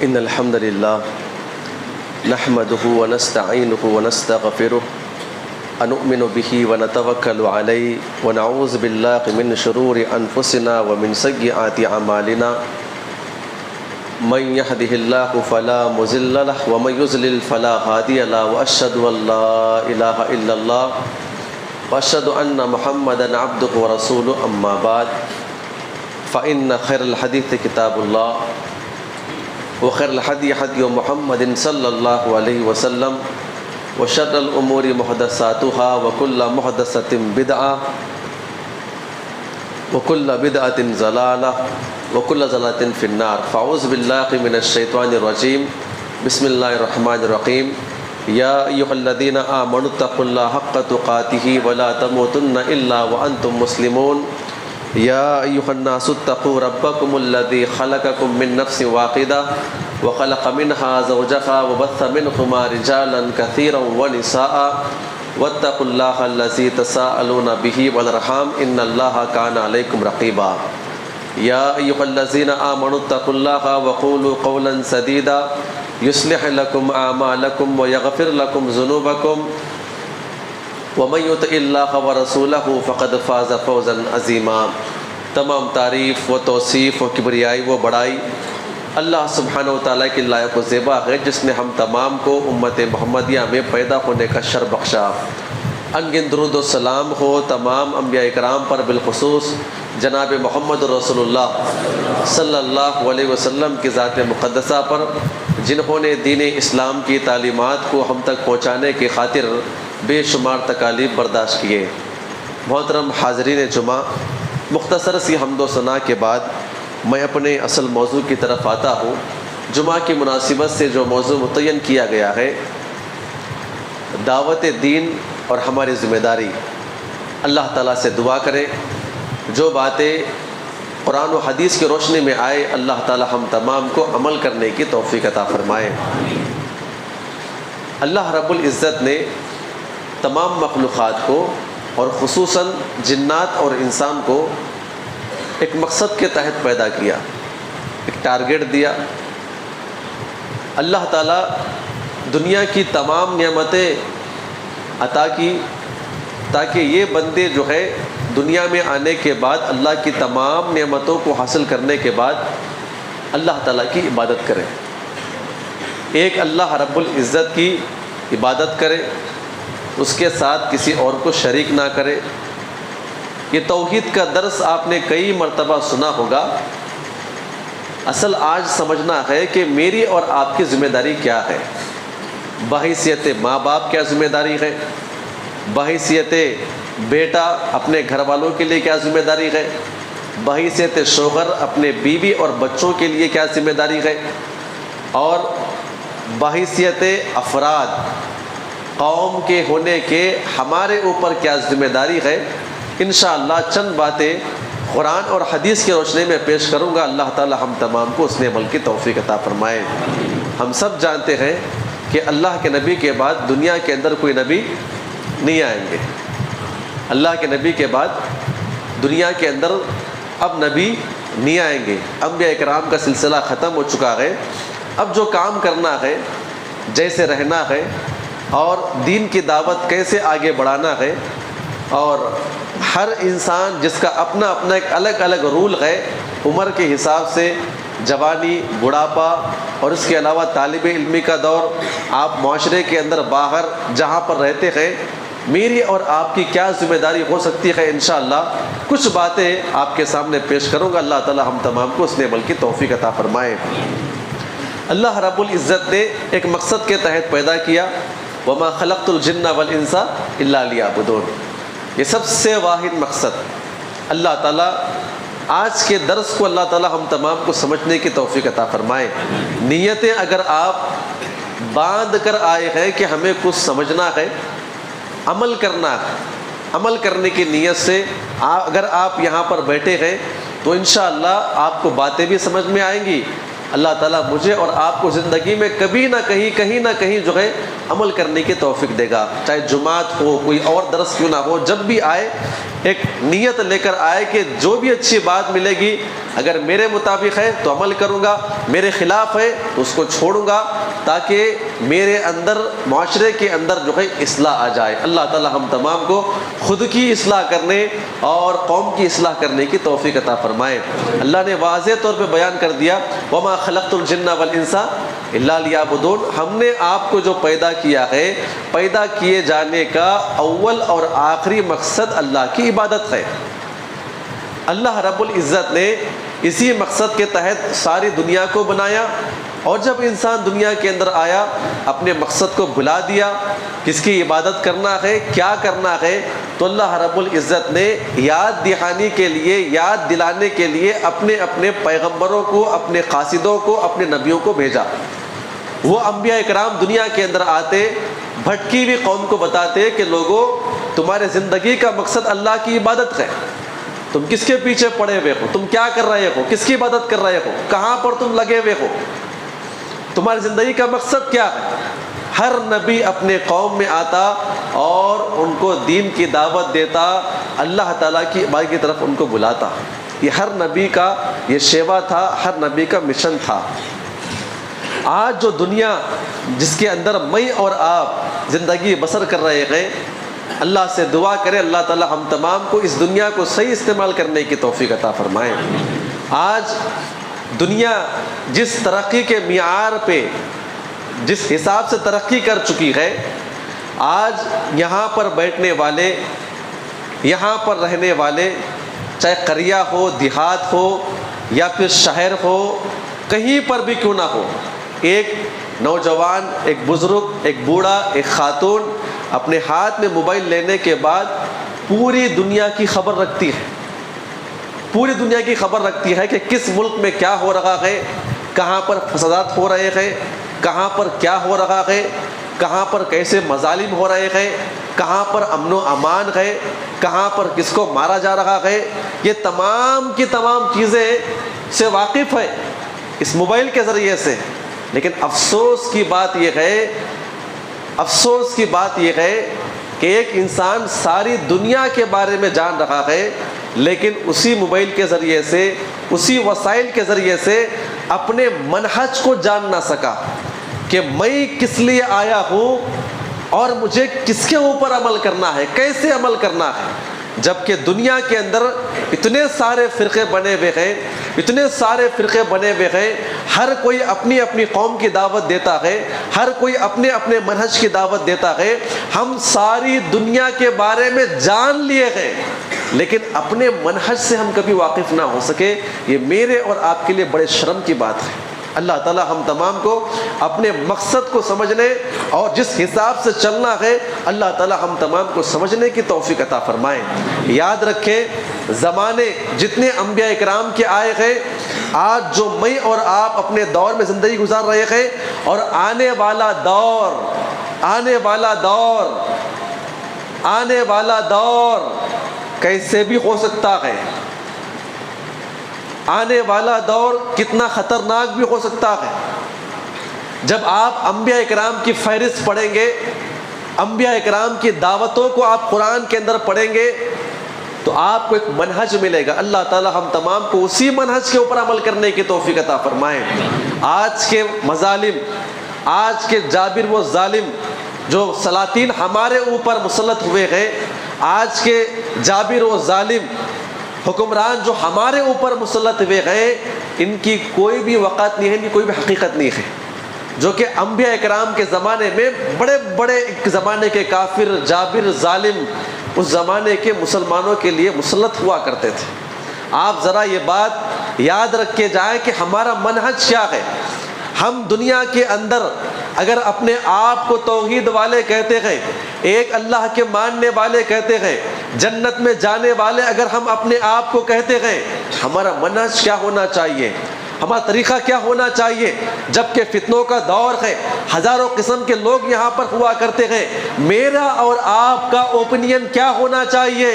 إن الحمد لله نحمده ونستعينه ونستغفره ونؤمن به ونتوكل عليه ونعوذ بالله من شرور أنفسنا ومن سيئات أعمالنا من يهده الله فلا مضل له ومن يضلل فلا هادي له وأشهد أن لا إله إلا الله وأشهد أن محمدا عبده ورسوله أما بعد فإن خير الحديث كتاب الله وخير الهدي هدي محمد صلى الله عليه وسلم وشر الأمور محدثاتها وكل محدثة بدعة وكل بدعة ضلالة وكل ضلالة في النار فأعوذ بالله من الشيطان الرجيم بسم الله الرحمن الرحيم يا أيها الذين آمنوا اتقوا الله حق تقاته ولا تموتن إلا وأنتم مسلمون يا أيها الناس اتقوا ربكم الذي خلقكم من نفس واحدة وخلق منها زوجها وبث منهما رجالا كثيرا ونساء واتقوا الله الذي تساءلون به والأرحام إن الله كان عليكم رقيبا يا أيها الذين آمنوا اتقوا الله وقولوا قولا سديدا يصلح لكم أعمالكم ويغفر لكم ذنوبكم ومن يطع الله ورسوله فقد فاز فوزا عظیما۔ تمام تعریف و توصیف و کبریائی و بڑائی اللہ سبحانہ و تعالیٰ کی لائق و زیبا ہے، جس نے ہم تمام کو امت محمدیہ میں پیدا ہونے کا شرف بخشا۔ انگن درود و سلام ہو تمام انبیاء اکرام پر، بالخصوص جناب محمد رسول اللہ صلی اللہ علیہ وسلم کی ذات مقدسہ پر، جنہوں نے دین اسلام کی تعلیمات کو ہم تک پہنچانے کی خاطر بے شمار تکالیف برداشت کیے۔ محترم حاضرین جمعہ، مختصر سی حمد و ثنا کے بعد میں اپنے اصل موضوع کی طرف آتا ہوں۔ جمعہ کی مناسبت سے جو موضوع متعین کیا گیا ہے، دعوت دین اور ہماری ذمہ داری۔ اللہ تعالیٰ سے دعا کریں جو باتیں قرآن و حدیث کی روشنی میں آئے، اللہ تعالیٰ ہم تمام کو عمل کرنے کی توفیق عطا فرمائے۔ اللہ رب العزت نے تمام مخلوقات کو اور خصوصاً جنات اور انسان کو ایک مقصد کے تحت پیدا کیا، ایک ٹارگٹ دیا۔ اللہ تعالیٰ دنیا کی تمام نعمتیں عطا کی تاکہ یہ بندے جو ہے دنیا میں آنے کے بعد اللہ کی تمام نعمتوں کو حاصل کرنے کے بعد اللہ تعالیٰ کی عبادت کریں، ایک اللہ رب العزت کی عبادت کرے، اس کے ساتھ کسی اور کو شریک نہ کرے۔ یہ توحید کا درس آپ نے کئی مرتبہ سنا ہوگا۔ اصل آج سمجھنا ہے کہ میری اور آپ کی ذمہ داری کیا ہے۔ بحیثیت ماں باپ کیا ذمہ داری ہے، بحیثیت بیٹا اپنے گھر والوں کے لیے کیا ذمہ داری ہے، بحیثیت شوہر اپنے بیوی اور بچوں کے لیے کیا ذمہ داری ہے، اور بحیثیت افراد قوم کے ہونے کے ہمارے اوپر کیا ذمہ داری ہے۔ انشاءاللہ چند باتیں قرآن اور حدیث کی روشنی میں پیش کروں گا۔ اللہ تعالی ہم تمام کو اس نے عمل کی توفیق عطا فرمائے۔ ہم سب جانتے ہیں کہ اللہ کے نبی کے بعد دنیا کے اندر کوئی نبی نہیں آئیں گے۔ اللہ کے نبی کے بعد دنیا کے اندر اب نبی نہیں آئیں گے۔ انبیاء اکرام کا سلسلہ ختم ہو چکا ہے۔ اب جو کام کرنا ہے، جیسے رہنا ہے، اور دین کی دعوت کیسے آگے بڑھانا ہے، اور ہر انسان جس کا اپنا اپنا ایک الگ الگ رول ہے، عمر کے حساب سے جوانی، بڑھاپا، اور اس کے علاوہ طالب علمی کا دور، آپ معاشرے کے اندر باہر جہاں پر رہتے ہیں، میری اور آپ کی کیا ذمہ داری ہو سکتی ہے۔ انشاءاللہ کچھ باتیں آپ کے سامنے پیش کروں گا۔ اللہ تعالی ہم تمام کو اس نے عمل کی توفیق عطا فرمائے۔ اللہ رب العزت نے ایک مقصد کے تحت پیدا کیا، وَمَا خَلَقْتُ الْجِنَّ وَالْإِنسَ إِلَّا لِيَعْبُدُونَ۔ یہ سب سے واحد مقصد اللہ تعالیٰ، آج کے درس کو اللہ تعالیٰ ہم تمام کو سمجھنے کی توفیق عطا فرمائے۔ نیتیں اگر آپ باندھ کر آئے ہیں کہ ہمیں کچھ سمجھنا ہے، عمل کرنا ہے، عمل کرنے کی نیت سے اگر آپ یہاں پر بیٹھے ہیں تو انشاءاللہ آپ کو باتیں بھی سمجھ میں آئیں گی، اللہ تعالیٰ مجھے اور آپ کو زندگی میں کبھی نہ کہیں نہ کہیں جو ہے عمل کرنے کی توفیق دے گا. چاہے جمعات ہو، کوئی اور درس کیوں نہ ہو، جب بھی آئے ایک نیت لے کر آئے کہ جو بھی اچھی بات ملے گی اگر میرے مطابق ہے تو عمل کروں گا، میرے خلاف ہے تو اس کو چھوڑوں گا، تاکہ میرے اندر، معاشرے کے اندر جو ہے اصلاح آ جائے. اللہ تعالیٰ ہم تمام کو خود کی اصلاح کرنے اور قوم کی اصلاح کرنے کی توفیق عطا فرمائے. اللہ نے واضح طور پہ بیان کر دیا وَمَا خَلَقْتُ الْجِنَّ وَالْإِنسَ إِلَّا لِيَعْبُدُونَ. ہم نے آپ کو جو پیدا کیا ہے، پیدا کیے جانے کا اول اور آخری مقصد اللہ کی عبادت ہے. اللہ رب العزت نے اسی مقصد کے تحت ساری دنیا کو بنایا، اور جب انسان دنیا کے اندر آیا اپنے مقصد کو بھلا دیا، کس کی عبادت کرنا ہے، کیا کرنا ہے، تو اللہ رب العزت نے یاد دہانی کے لیے، یاد دلانے کے لیے اپنے اپنے پیغمبروں کو، اپنے قاصدوں کو، اپنے نبیوں کو بھیجا. وہ انبیاء کرام دنیا کے اندر آتے، بھٹکی ہوئی قوم کو بتاتے کہ لوگوں، تمہارے زندگی کا مقصد اللہ کی عبادت ہے، تم کس کے پیچھے پڑے ہوئے ہو، تم کیا کر رہے ہو، کس کی عبادت کر رہے ہو، کہاں پر تم لگے ہوئے ہو، تمہاری زندگی کا مقصد کیا ہے. ہر نبی اپنے قوم میں آتا اور ان کو دین کی دعوت دیتا، اللہ تعالیٰ کی عبادت کی طرف ان کو بلاتا. یہ ہر نبی کا یہ شیوا تھا، ہر نبی کا مشن تھا. آج جو دنیا جس کے اندر میں اور آپ زندگی بسر کر رہے ہیں، اللہ سے دعا کرے اللہ تعالیٰ ہم تمام کو اس دنیا کو صحیح استعمال کرنے کی توفیق عطا فرمائے. آج دنیا جس ترقی کے معیار پہ، جس حساب سے ترقی کر چکی ہے، آج یہاں پر بیٹھنے والے، یہاں پر رہنے والے، چاہے قریہ ہو، دیہات ہو یا پھر شہر ہو، کہیں پر بھی کیوں نہ ہو، ایک نوجوان، ایک بزرگ، ایک بوڑھا، ایک خاتون اپنے ہاتھ میں موبائل لینے کے بعد پوری دنیا کی خبر رکھتی ہے. پوری دنیا کی خبر رکھتی ہے کہ کس ملک میں کیا ہو رہا ہے، کہاں پر فسادات ہو رہے ہیں، کہاں پر کیا ہو رہا ہے، کہاں پر کیسے مظالم ہو رہے ہیں، کہاں پر امن و امان ہے، کہاں پر کس کو مارا جا رہا ہے. یہ تمام کی تمام چیزیں سے واقف ہے اس موبائل کے ذریعے سے. لیکن افسوس کی بات یہ ہے کہ ایک انسان ساری دنیا کے بارے میں جان رہا ہے، لیکن اسی موبائل کے ذریعے سے، اسی وسائل کے ذریعے سے اپنے منہج کو جان نہ سکا کہ میں کس لیے آیا ہوں اور مجھے کس کے اوپر عمل کرنا ہے، کیسے عمل کرنا ہے. جبکہ دنیا کے اندر اتنے سارے فرقے بنے ہوئے ہیں، ہر کوئی اپنی اپنی قوم کی دعوت دیتا ہے، ہر کوئی اپنے اپنے منہج کی دعوت دیتا ہے. ہم ساری دنیا کے بارے میں جان لیے ہیں، لیکن اپنے منہج سے ہم کبھی واقف نہ ہو سکے. یہ میرے اور آپ کے لیے بڑے شرم کی بات ہے. اللہ تعالیٰ ہم تمام کو اپنے مقصد کو سمجھنے اور جس حساب سے چلنا ہے، اللہ تعالیٰ ہم تمام کو سمجھنے کی توفیق عطا فرمائیں. یاد رکھیں، زمانے جتنے انبیاء کرام کے آئے ہیں، آج جو میں اور آپ اپنے دور میں زندگی گزار رہے ہیں، اور آنے والا دور کیسے بھی ہو سکتا ہے، آنے والا دور کتنا خطرناک بھی ہو سکتا ہے. جب آپ انبیاء کرام کی فہرست پڑھیں گے، انبیاء کرام کی دعوتوں کو آپ قرآن کے اندر پڑھیں گے، تو آپ کو ایک منہج ملے گا. اللہ تعالی ہم تمام کو اسی منہج کے اوپر عمل کرنے کی توفیق عطا فرمائیں. آج کے مظالم، آج کے جابر و ظالم جو سلاطین ہمارے اوپر مسلط ہوئے ہیں، آج کے جابر و ظالم حکمران جو ہمارے اوپر مسلط ہوئے ہیں، ان کی کوئی بھی وقت نہیں ہے، ان کی کوئی بھی حقیقت نہیں ہے. جو کہ انبیاء کرام کے زمانے میں بڑے بڑے ایک زمانے کے کافر، جابر، ظالم اس زمانے کے مسلمانوں کے لیے مسلط ہوا کرتے تھے. آپ ذرا یہ بات یاد رکھ کے جائیں کہ ہمارا منہج کیا ہے. ہم دنیا کے اندر اگر اپنے آپ کو توحید والے کہتے ہیں، ایک اللہ کے ماننے والے کہتے ہیں، جنت میں جانے والے اگر ہم اپنے آپ کو کہتے ہیں، ہمارا منہج کیا ہونا چاہیے، ہمارا طریقہ کیا ہونا چاہیے. جبکہ فتنوں کا دور ہے، ہزاروں قسم کے لوگ یہاں پر ہوا کرتے ہیں. میرا اور آپ کا اوپینین کیا ہونا چاہیے،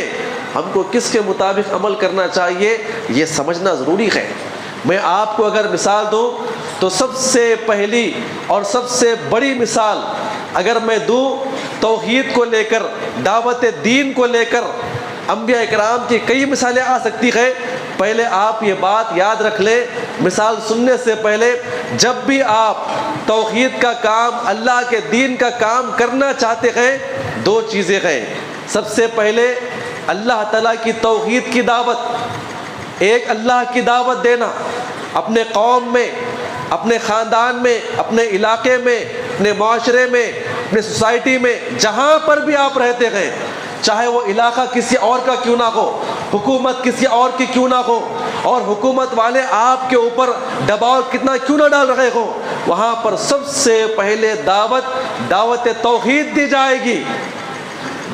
ہم کو کس کے مطابق عمل کرنا چاہیے، یہ سمجھنا ضروری ہے. میں آپ کو اگر مثال دوں تو سب سے پہلی اور سب سے بڑی مثال اگر میں دوں توحید کو لے کر، دعوت دین کو لے کر، انبیاء اکرام کی کئی مثالیں آ سکتی ہیں۔ پہلے آپ یہ بات یاد رکھ لیں، مثال سننے سے پہلے جب بھی آپ توحید کا کام، اللہ کے دین کا کام کرنا چاہتے ہیں، دو چیزیں ہیں۔ سب سے پہلے اللہ تعالیٰ کی توحید کی دعوت، ایک اللہ کی دعوت دینا، اپنے قوم میں، اپنے خاندان میں، اپنے علاقے میں، اپنے معاشرے میں، اپنے سوسائٹی میں، جہاں پر بھی آپ رہتے ہیں، چاہے وہ علاقہ کسی اور کا کیوں نہ ہو، حکومت کسی اور کی کیوں نہ ہو، اور حکومت والے آپ کے اوپر دباؤ کتنا کیوں نہ ڈال رہے ہو، وہاں پر سب سے پہلے دعوت توحید دی جائے گی،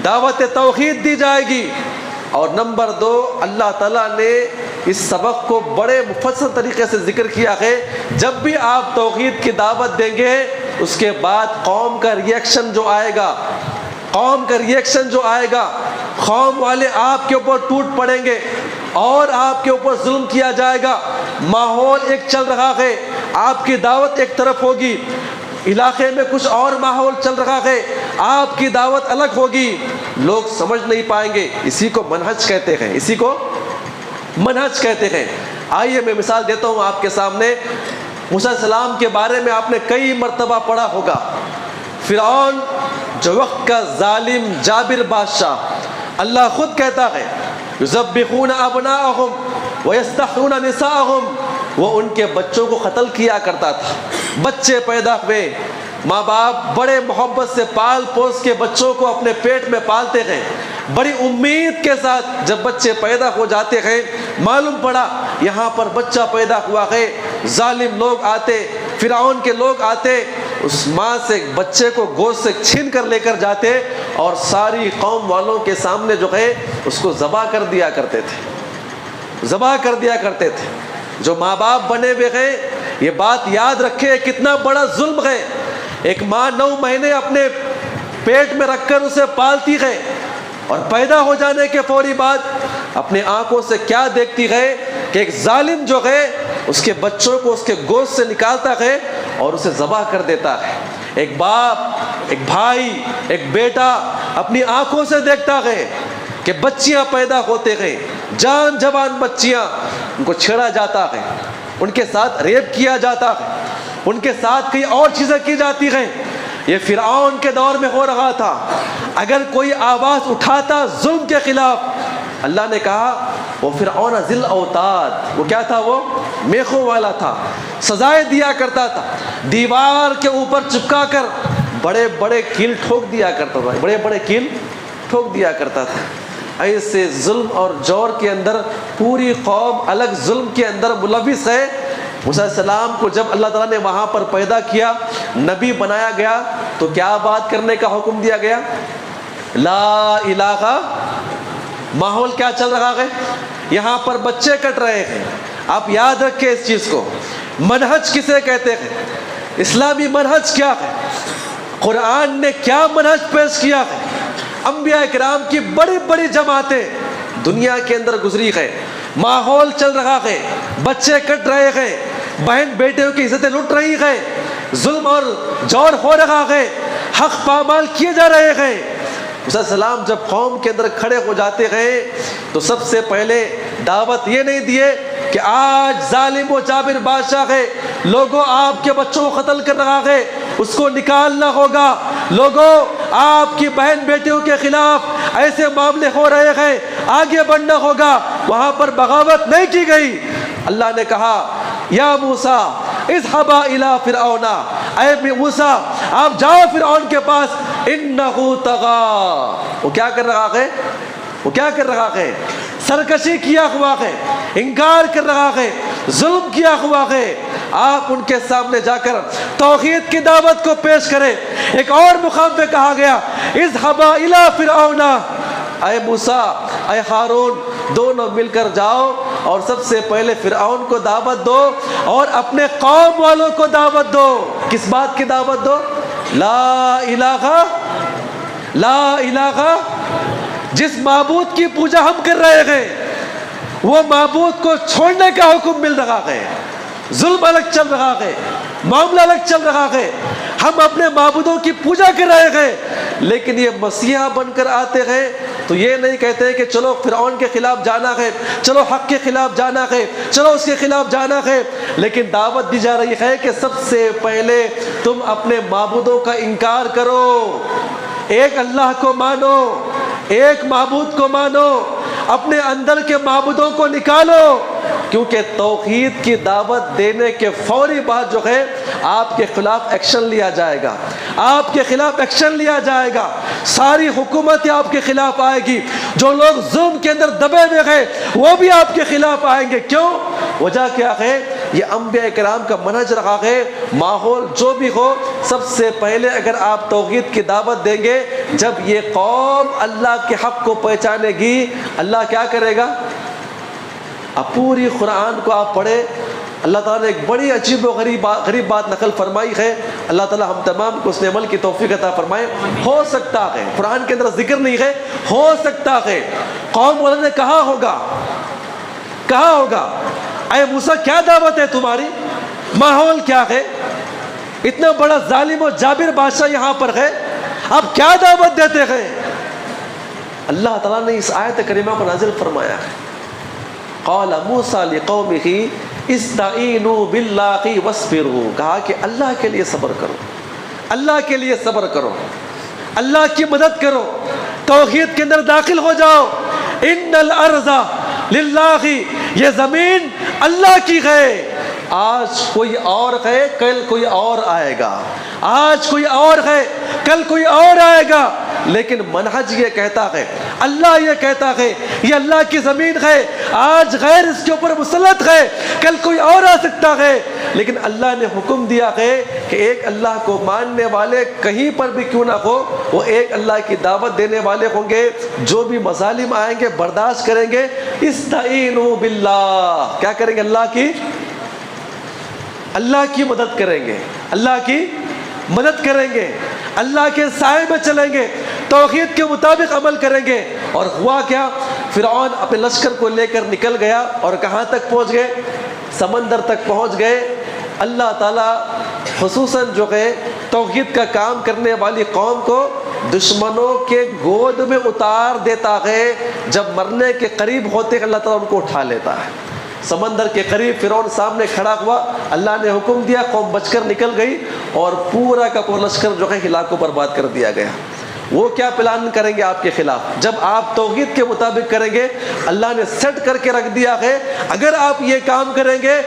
دعوت توحید دی جائے گی۔ اور نمبر دو، اللہ تعالیٰ نے اس سبق کو بڑے مفصل طریقے سے ذکر کیا ہے، جب بھی آپ توحید کی دعوت دیں گے، اس کے بعد قوم کا ریئیکشن جو آئے گا، قوم کا ریئیکشن جو آئے گا، قوم والے آپ کے اوپر ٹوٹ پڑیں گے اور آپ کے اوپر ظلم کیا جائے گا۔ ماحول ایک چل رہا ہے، آپ کی دعوت ایک طرف ہوگی، علاقے میں کچھ اور ماحول چل رہا ہے، آپ کی دعوت الگ ہوگی، لوگ سمجھ نہیں پائیں گے۔ اسی کو منہج کہتے ہیں، اسی کو منہج کہتے ہیں۔ آئیے میں مثال دیتا ہوں آپ کے سامنے۔ موسیٰ علیہ السلام کے بارے میں آپ نے کئی مرتبہ پڑھا ہوگا۔ فرعون جو وقت کا ظالم جابر بادشاہ، اللہ خود کہتا ہے یذبحون ابناءهم ویستحیون نساءهم، وہ ان کے بچوں کو قتل کیا کرتا تھا۔ بچے پیدا ہوئے، ماں باپ بڑے محبت سے پال پوس کے بچوں کو اپنے پیٹ میں پالتے ہیں، بڑی امید کے ساتھ جب بچے پیدا ہو جاتے ہیں، معلوم پڑا یہاں پر بچہ پیدا ہوا ہے، ظالم لوگ آتے، فرعون کے لوگ آتے، اس ماں سے بچے کو گوشت سے چھین کر لے کر جاتے اور ساری قوم والوں کے سامنے جو ہے اس کو ذبح کر دیا کرتے تھے، ذبح کر دیا کرتے تھے۔ جو ماں باپ بنے ہوئے ہیں، یہ بات یاد رکھے کتنا بڑا ظلم ہے۔ ایک ماں 9 مہینے اپنے پیٹ میں رکھ کر اسے پالتی ہے اور پیدا ہو جانے کے فوری بعد اپنے آنکھوں سے کیا دیکھتی ہے کہ ایک ظالم جو ہے اس کے بچوں کو اس کے گوشت سے نکالتا ہے اور اسے ذبح کر دیتا ہے۔ ایک باپ، ایک بھائی، ایک بیٹا اپنی آنکھوں سے دیکھتا ہے کہ بچیاں پیدا ہوتے ہیں، جان جوان بچیاں، ان کو چھیڑا جاتا ہے، ان کے ساتھ ریپ کیا جاتا ہے، ان کے ساتھ کئی اور چیزیں کی جاتی ہیں۔ یہ فرعون کے دور میں ہو رہا تھا۔ اگر کوئی آواز اٹھاتا ظلم کے خلاف، اللہ نے کہا وہ فرعون ذی الاوتاد، وہ کیا تھا؟ وہ میخوں والا تھا، سزائیں دیا کرتا تھا، دیوار کے اوپر چپکا کر بڑے بڑے کیل ٹھوک دیا کرتا تھا، بڑے بڑے کیل ٹھوک دیا کرتا تھا۔ ایسے ظلم اور جور کے اندر پوری قوم الگ ظلم کے اندر ملوث ہے۔ موسیٰ علیہ السلام کو جب اللہ تعالیٰ نے وہاں پر پیدا کیا، نبی بنایا گیا، تو کیا بات کرنے کا حکم دیا گیا؟ لا الہ۔ ماحول کیا چل رہا ہے؟ یہاں پر بچے کٹ رہے ہیں۔ آپ یاد رکھیں اس چیز کو۔ منہج کسے کہتے ہیں؟ اسلامی منہج کیا ہے؟ قرآن نے کیا منہج پیش کیا ہے؟ انبیاء کرام کی بڑی بڑی جماعتیں دنیا کے اندر گزری ہے، ماحول چل رہا ہے، بچے کٹ رہے ہیں، بہن بیٹیوں کی عزتیں لٹ رہی ہیں، ظلم اور جور ہو رہا ہے، حق پامال کیے جا رہے ہیں۔ موسیٰ علیہ السلام جب قوم کے اندر کھڑے ہو جاتے ہیں تو سب سے پہلے دعوت یہ نہیں دیے کہ آج ظالم و جابر بادشاہ ہے، لوگوں آپ کے بچوں کو قتل کر رہا ہے، اس کو نکالنا ہوگا، لوگوں آپ کی بہن بیٹیوں کے خلاف ایسے معاملے ہو رہے ہیں، آگے بڑھنا ہوگا۔ وہاں پر بغاوت نہیں کی گئی۔ اللہ نے کہا یا موسیٰ اذهبا الی فرعون، اے موسیٰ آپ جاؤ فرعون کے پاس، انہ طغی، وہ کیا کر رہا ہے؟ وہ کیا کر رہا ہے؟ سرکشی کیا ہوا ہے، انکار کر رہا ہے، ظلم کیا ہوا ہے۔ آپ ان کے سامنے جا کر توحید کی دعوت کو پیش کریں۔ ایک اور مقام پہ کہا گیا اذهبا الی فرعون، اے موسیٰ اے ہارون دونوں مل کر جاؤ اور سب سے پہلے فرعون کو دعوت دو اور اپنے قوم والوں کو دعوت دو۔ کس بات کی دعوت دو؟ لا الہ، لا الہ، جس معبود کی پوجا ہم کر رہے ہیں وہ معبود کو چھوڑنے کا حکم مل رہا ہے۔ ظلم الگ چل رہا ہے، معاملہ الگ چل رہا ہے، ہم اپنے معبودوں کی پوجا کر رہے ہیں، لیکن یہ مسیحا بن کر آتے ہیں تو یہ نہیں کہتے کہ چلو فرعون کے خلاف جانا ہے، چلو حق کے خلاف جانا ہے، چلو اس کے خلاف جانا ہے، لیکن دعوت دی جا رہی ہے کہ سب سے پہلے تم اپنے معبودوں کا انکار کرو، ایک اللہ کو مانو، ایک معبود کو مانو، اپنے اندر کے معبودوں کو نکالو، کیونکہ توحید کی دعوت دینے کے فوری بعد جو ہے آپ کے خلاف ایکشن لیا جائے گا، آپ کے خلاف ایکشن لیا جائے گا، ساری حکومت آپ کے خلاف آئے گی، جو لوگ ظلم کے اندر دبے ہوئے ہیں وہ بھی آپ کے خلاف آئیں گے۔ کیوں؟ وجہ کیا ہے؟ یہ انبیاء کرام کا منہج رہا ہے، ماحول جو بھی ہو سب سے پہلے اگر آپ توحید کی دعوت دیں گے، جب یہ قوم اللہ کے حق کو پہچانے گی، اللہ کیا کرے گا؟ اب پوری قرآن کو آپ پڑھیں، اللہ تعالیٰ نے ایک بڑی عجیب و غریب بات نقل فرمائی ہے، اللہ تعالیٰ ہم تمام کو اس نے عمل کی توفیق عطا فرمائے۔ ہو سکتا ہے قرآن کے اندر ذکر نہیں ہے، ہو سکتا ہے قوم والوں نے کہا ہوگا اے موسیٰ کیا دعوت ہے تمہاری، ماحول کیا ہے، اتنا بڑا ظالم و جابر بادشاہ یہاں پر ہے، اب کیا دعوت دیتے ہیں؟ اللہ تعالیٰ نے اس آیت کریمہ کو نازل فرمایا ہے، قال موسیٰ لقومہ استعینوا باللہ واصبروا، کہا کہ اللہ کے لیے صبر کرو، اللہ کے لیے صبر کرو، اللہ کی مدد کرو، توحید کے اندر داخل ہو جاؤ۔ ان الارض للہ، یہ زمین اللہ کی ہے، آج کوئی اور ہے کل کوئی اور آئے گا، آج کوئی اور ہے کل کوئی اور آئے گا، لیکن منہج یہ کہتا ہے، اللہ یہ کہتا ہے یہ اللہ کی زمین ہے، آج غیر اس کے اوپر مسلط ہے، کل کوئی اور آ سکتا ہے، لیکن اللہ نے حکم دیا ہے کہ ایک اللہ کو ماننے والے کہیں پر بھی کیوں نہ ہو وہ ایک اللہ کی دعوت دینے والے ہوں گے، جو بھی مظالم آئیں گے برداشت کریں گے۔ استعینوا باللہ، کیا کریں گے؟ اللہ کی مدد کریں گے، اللہ کی مدد کریں گے، اللہ کے سائے میں چلیں گے، توحید کے مطابق عمل کریں گے۔ اور ہوا کیا؟ فرعون اپنے لشکر کو لے کر نکل گیا، اور کہاں تک پہنچ گئے؟ سمندر تک پہنچ گئے۔ اللہ تعالیٰ خصوصاً جو ہے توحید کا کام کرنے والی قوم کو دشمنوں کے گود میں اتار دیتا ہے، جب مرنے کے قریب ہوتے ہیں اللہ تعالیٰ ان کو اٹھا لیتا ہے۔ سمندر کے قریب فرعون سامنے کھڑا ہوا، اللہ نے حکم دیا، قوم بچ کر نکل گئی، اور پورا کا پورا لشکر جو ہے ہلاک و برباد کر دیا گیا۔ وہ کیا پلان کریں گے آپ کے خلاف؟ جب آپ توحید کے مطابق کریں گے، اللہ نے سیٹ کر کے رکھ دیا ہے، اگر آپ یہ کام کریں گے،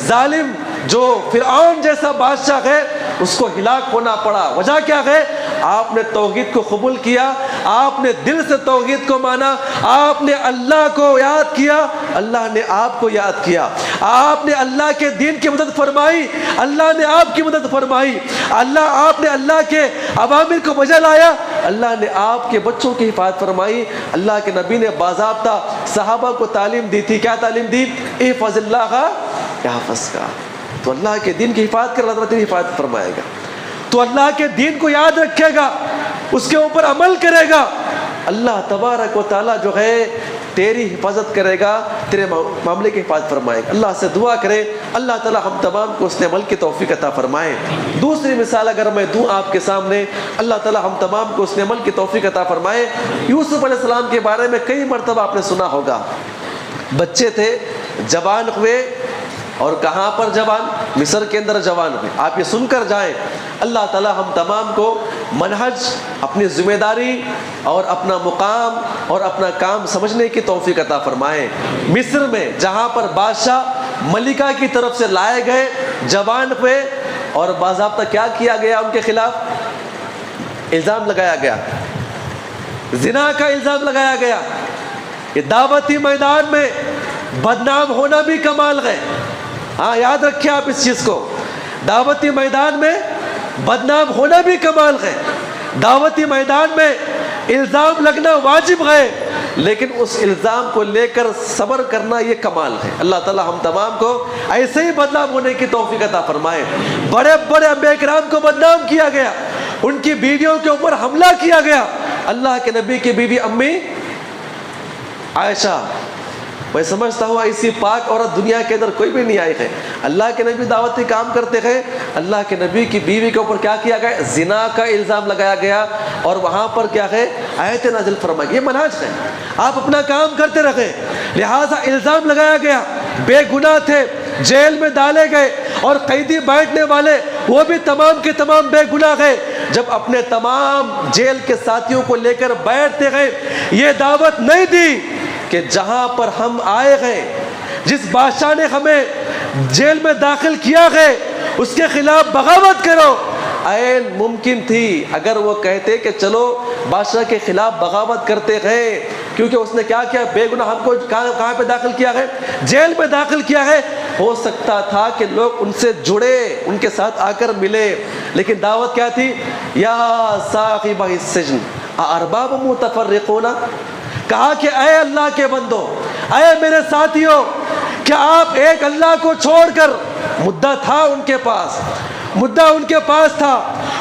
ظالم جو فرعون جیسا بادشاہ ہے اس کو ہلاک ہونا پڑا۔ وجہ کیا ہے؟ آپ نے توحید کو قبول کیا، آپ نے دل سے توحید کو مانا، آپ نے اللہ کو یاد کیا، اللہ نے آپ کو یاد کیا، آپ نے اللہ کے دین کی مدد فرمائی، اللہ نے آپ کی مدد فرمائی، آپ نے اللہ کے اوامر کو بجا لایا، اللہ نے آپ کے بچوں کی حفاظت فرمائی۔ اللہ کے نبی نے باضابطہ صحابہ کو تعلیم دی تھی، کیا تعلیم دی؟ احفظ اللہ یحفظک، تو اللہ کے دین کی حفاظت کر، اللہ تعالیٰ تیری حفاظت فرمائے گا، تو اللہ کے دین کو یاد رکھے گا، اس کے اوپر عمل کرے گا، اللہ تبارک و تعالیٰ جو ہے تیری حفاظت کرے گا، تیرے معاملے کی حفاظت فرمائے گا۔ اللہ سے دعا کرے اللہ تعالیٰ ہم تمام کو اس نے عمل کی توفیق عطا فرمائے۔ دوسری مثال اگر میں دوں آپ کے سامنے، اللہ تعالیٰ ہم تمام کو اس نے عمل کی توفیق عطا فرمائے۔ یوسف علیہ السلام کے بارے میں کئی مرتبہ آپ نے سنا ہوگا، بچے تھے، جوان ہوئے، اور کہاں پر جوان؟ مصر کے اندر جوان ہوئے۔ آپ یہ سن کر جائیں، اللہ تعالیٰ ہم تمام کو منہج، اپنی ذمہ داری اور اپنا مقام اور اپنا کام سمجھنے کی توفیق عطا فرمائے۔ مصر میں جہاں پر بادشاہ ملکہ کی طرف سے لائے گئے، جوان ہوئے، اور باضابطہ کیا کیا گیا؟ ان کے خلاف الزام لگایا گیا، زنا کا الزام لگایا گیا۔ یہ دعوتی میدان میں بدنام ہونا بھی کمال ہے، ہاں یاد رکھیں آپ اس چیز کو، دعوتی میدان میں بدنام ہونا بھی کمال ہے، دعوتی میدان میں الزام لگنا واجب ہے، لیکن اس الزام کو لے کر صبر کرنا یہ کمال ہے۔ اللہ تعالیٰ ہم تمام کو ایسے ہی بدنام ہونے کی توفیق عطا فرمائے۔ بڑے بڑے انبیاء کرام کو بدنام کیا گیا، ان کی بیویوں کے اوپر حملہ کیا گیا۔ اللہ کے نبی کی بیوی امی عائشہ میں سمجھتا ہوں ایسی پاک عورت دنیا کے اندر کوئی بھی نہیں آئی ہے. اللہ کے نبی دعوتی کام کرتے ہیں, اللہ کے نبی کی بیوی کے اوپر کیا کیا گیا؟ زنا کا الزام لگایا گیا, اور وہاں پر کیا ہے؟ آیت نازل فرمائی. یہ منہج ہے, آپ اپنا کام کرتے رہے. لہٰذا الزام لگایا گیا, بے گناہ تھے, جیل میں ڈالے گئے, اور قیدی بیٹھنے والے وہ بھی تمام کے تمام بے گناہ گئے. جب اپنے تمام جیل کے ساتھیوں کو لے کر بیٹھتے گئے, یہ دعوت نہیں دی کہ جہاں پر ہم آئے گئے, جس بادشاہ نے ہمیں جیل میں داخل کیا گئے, اس کے خلاف بغاوت کرو. عین ممکن تھی اگر وہ کہتے کہ چلو بادشاہ کے خلاف بغاوت کرتے گئے, کیونکہ اس نے کیا کیا؟ بے گناہ ہم کو کہاں پہ داخل کیا ہے؟ جیل میں داخل کیا ہے. ہو سکتا تھا کہ لوگ ان سے جڑے, ان کے ساتھ آ کر ملے, لیکن دعوت کیا تھی؟ یا صاحب السجن ارباب متفرقون. کہا کہ اے اللہ کے بندو, اے میرے ساتھیوں, کیا آپ ایک اللہ کو چھوڑ کر, مدعا تھا ان کے پاس, مدعا ان کے پاس تھا,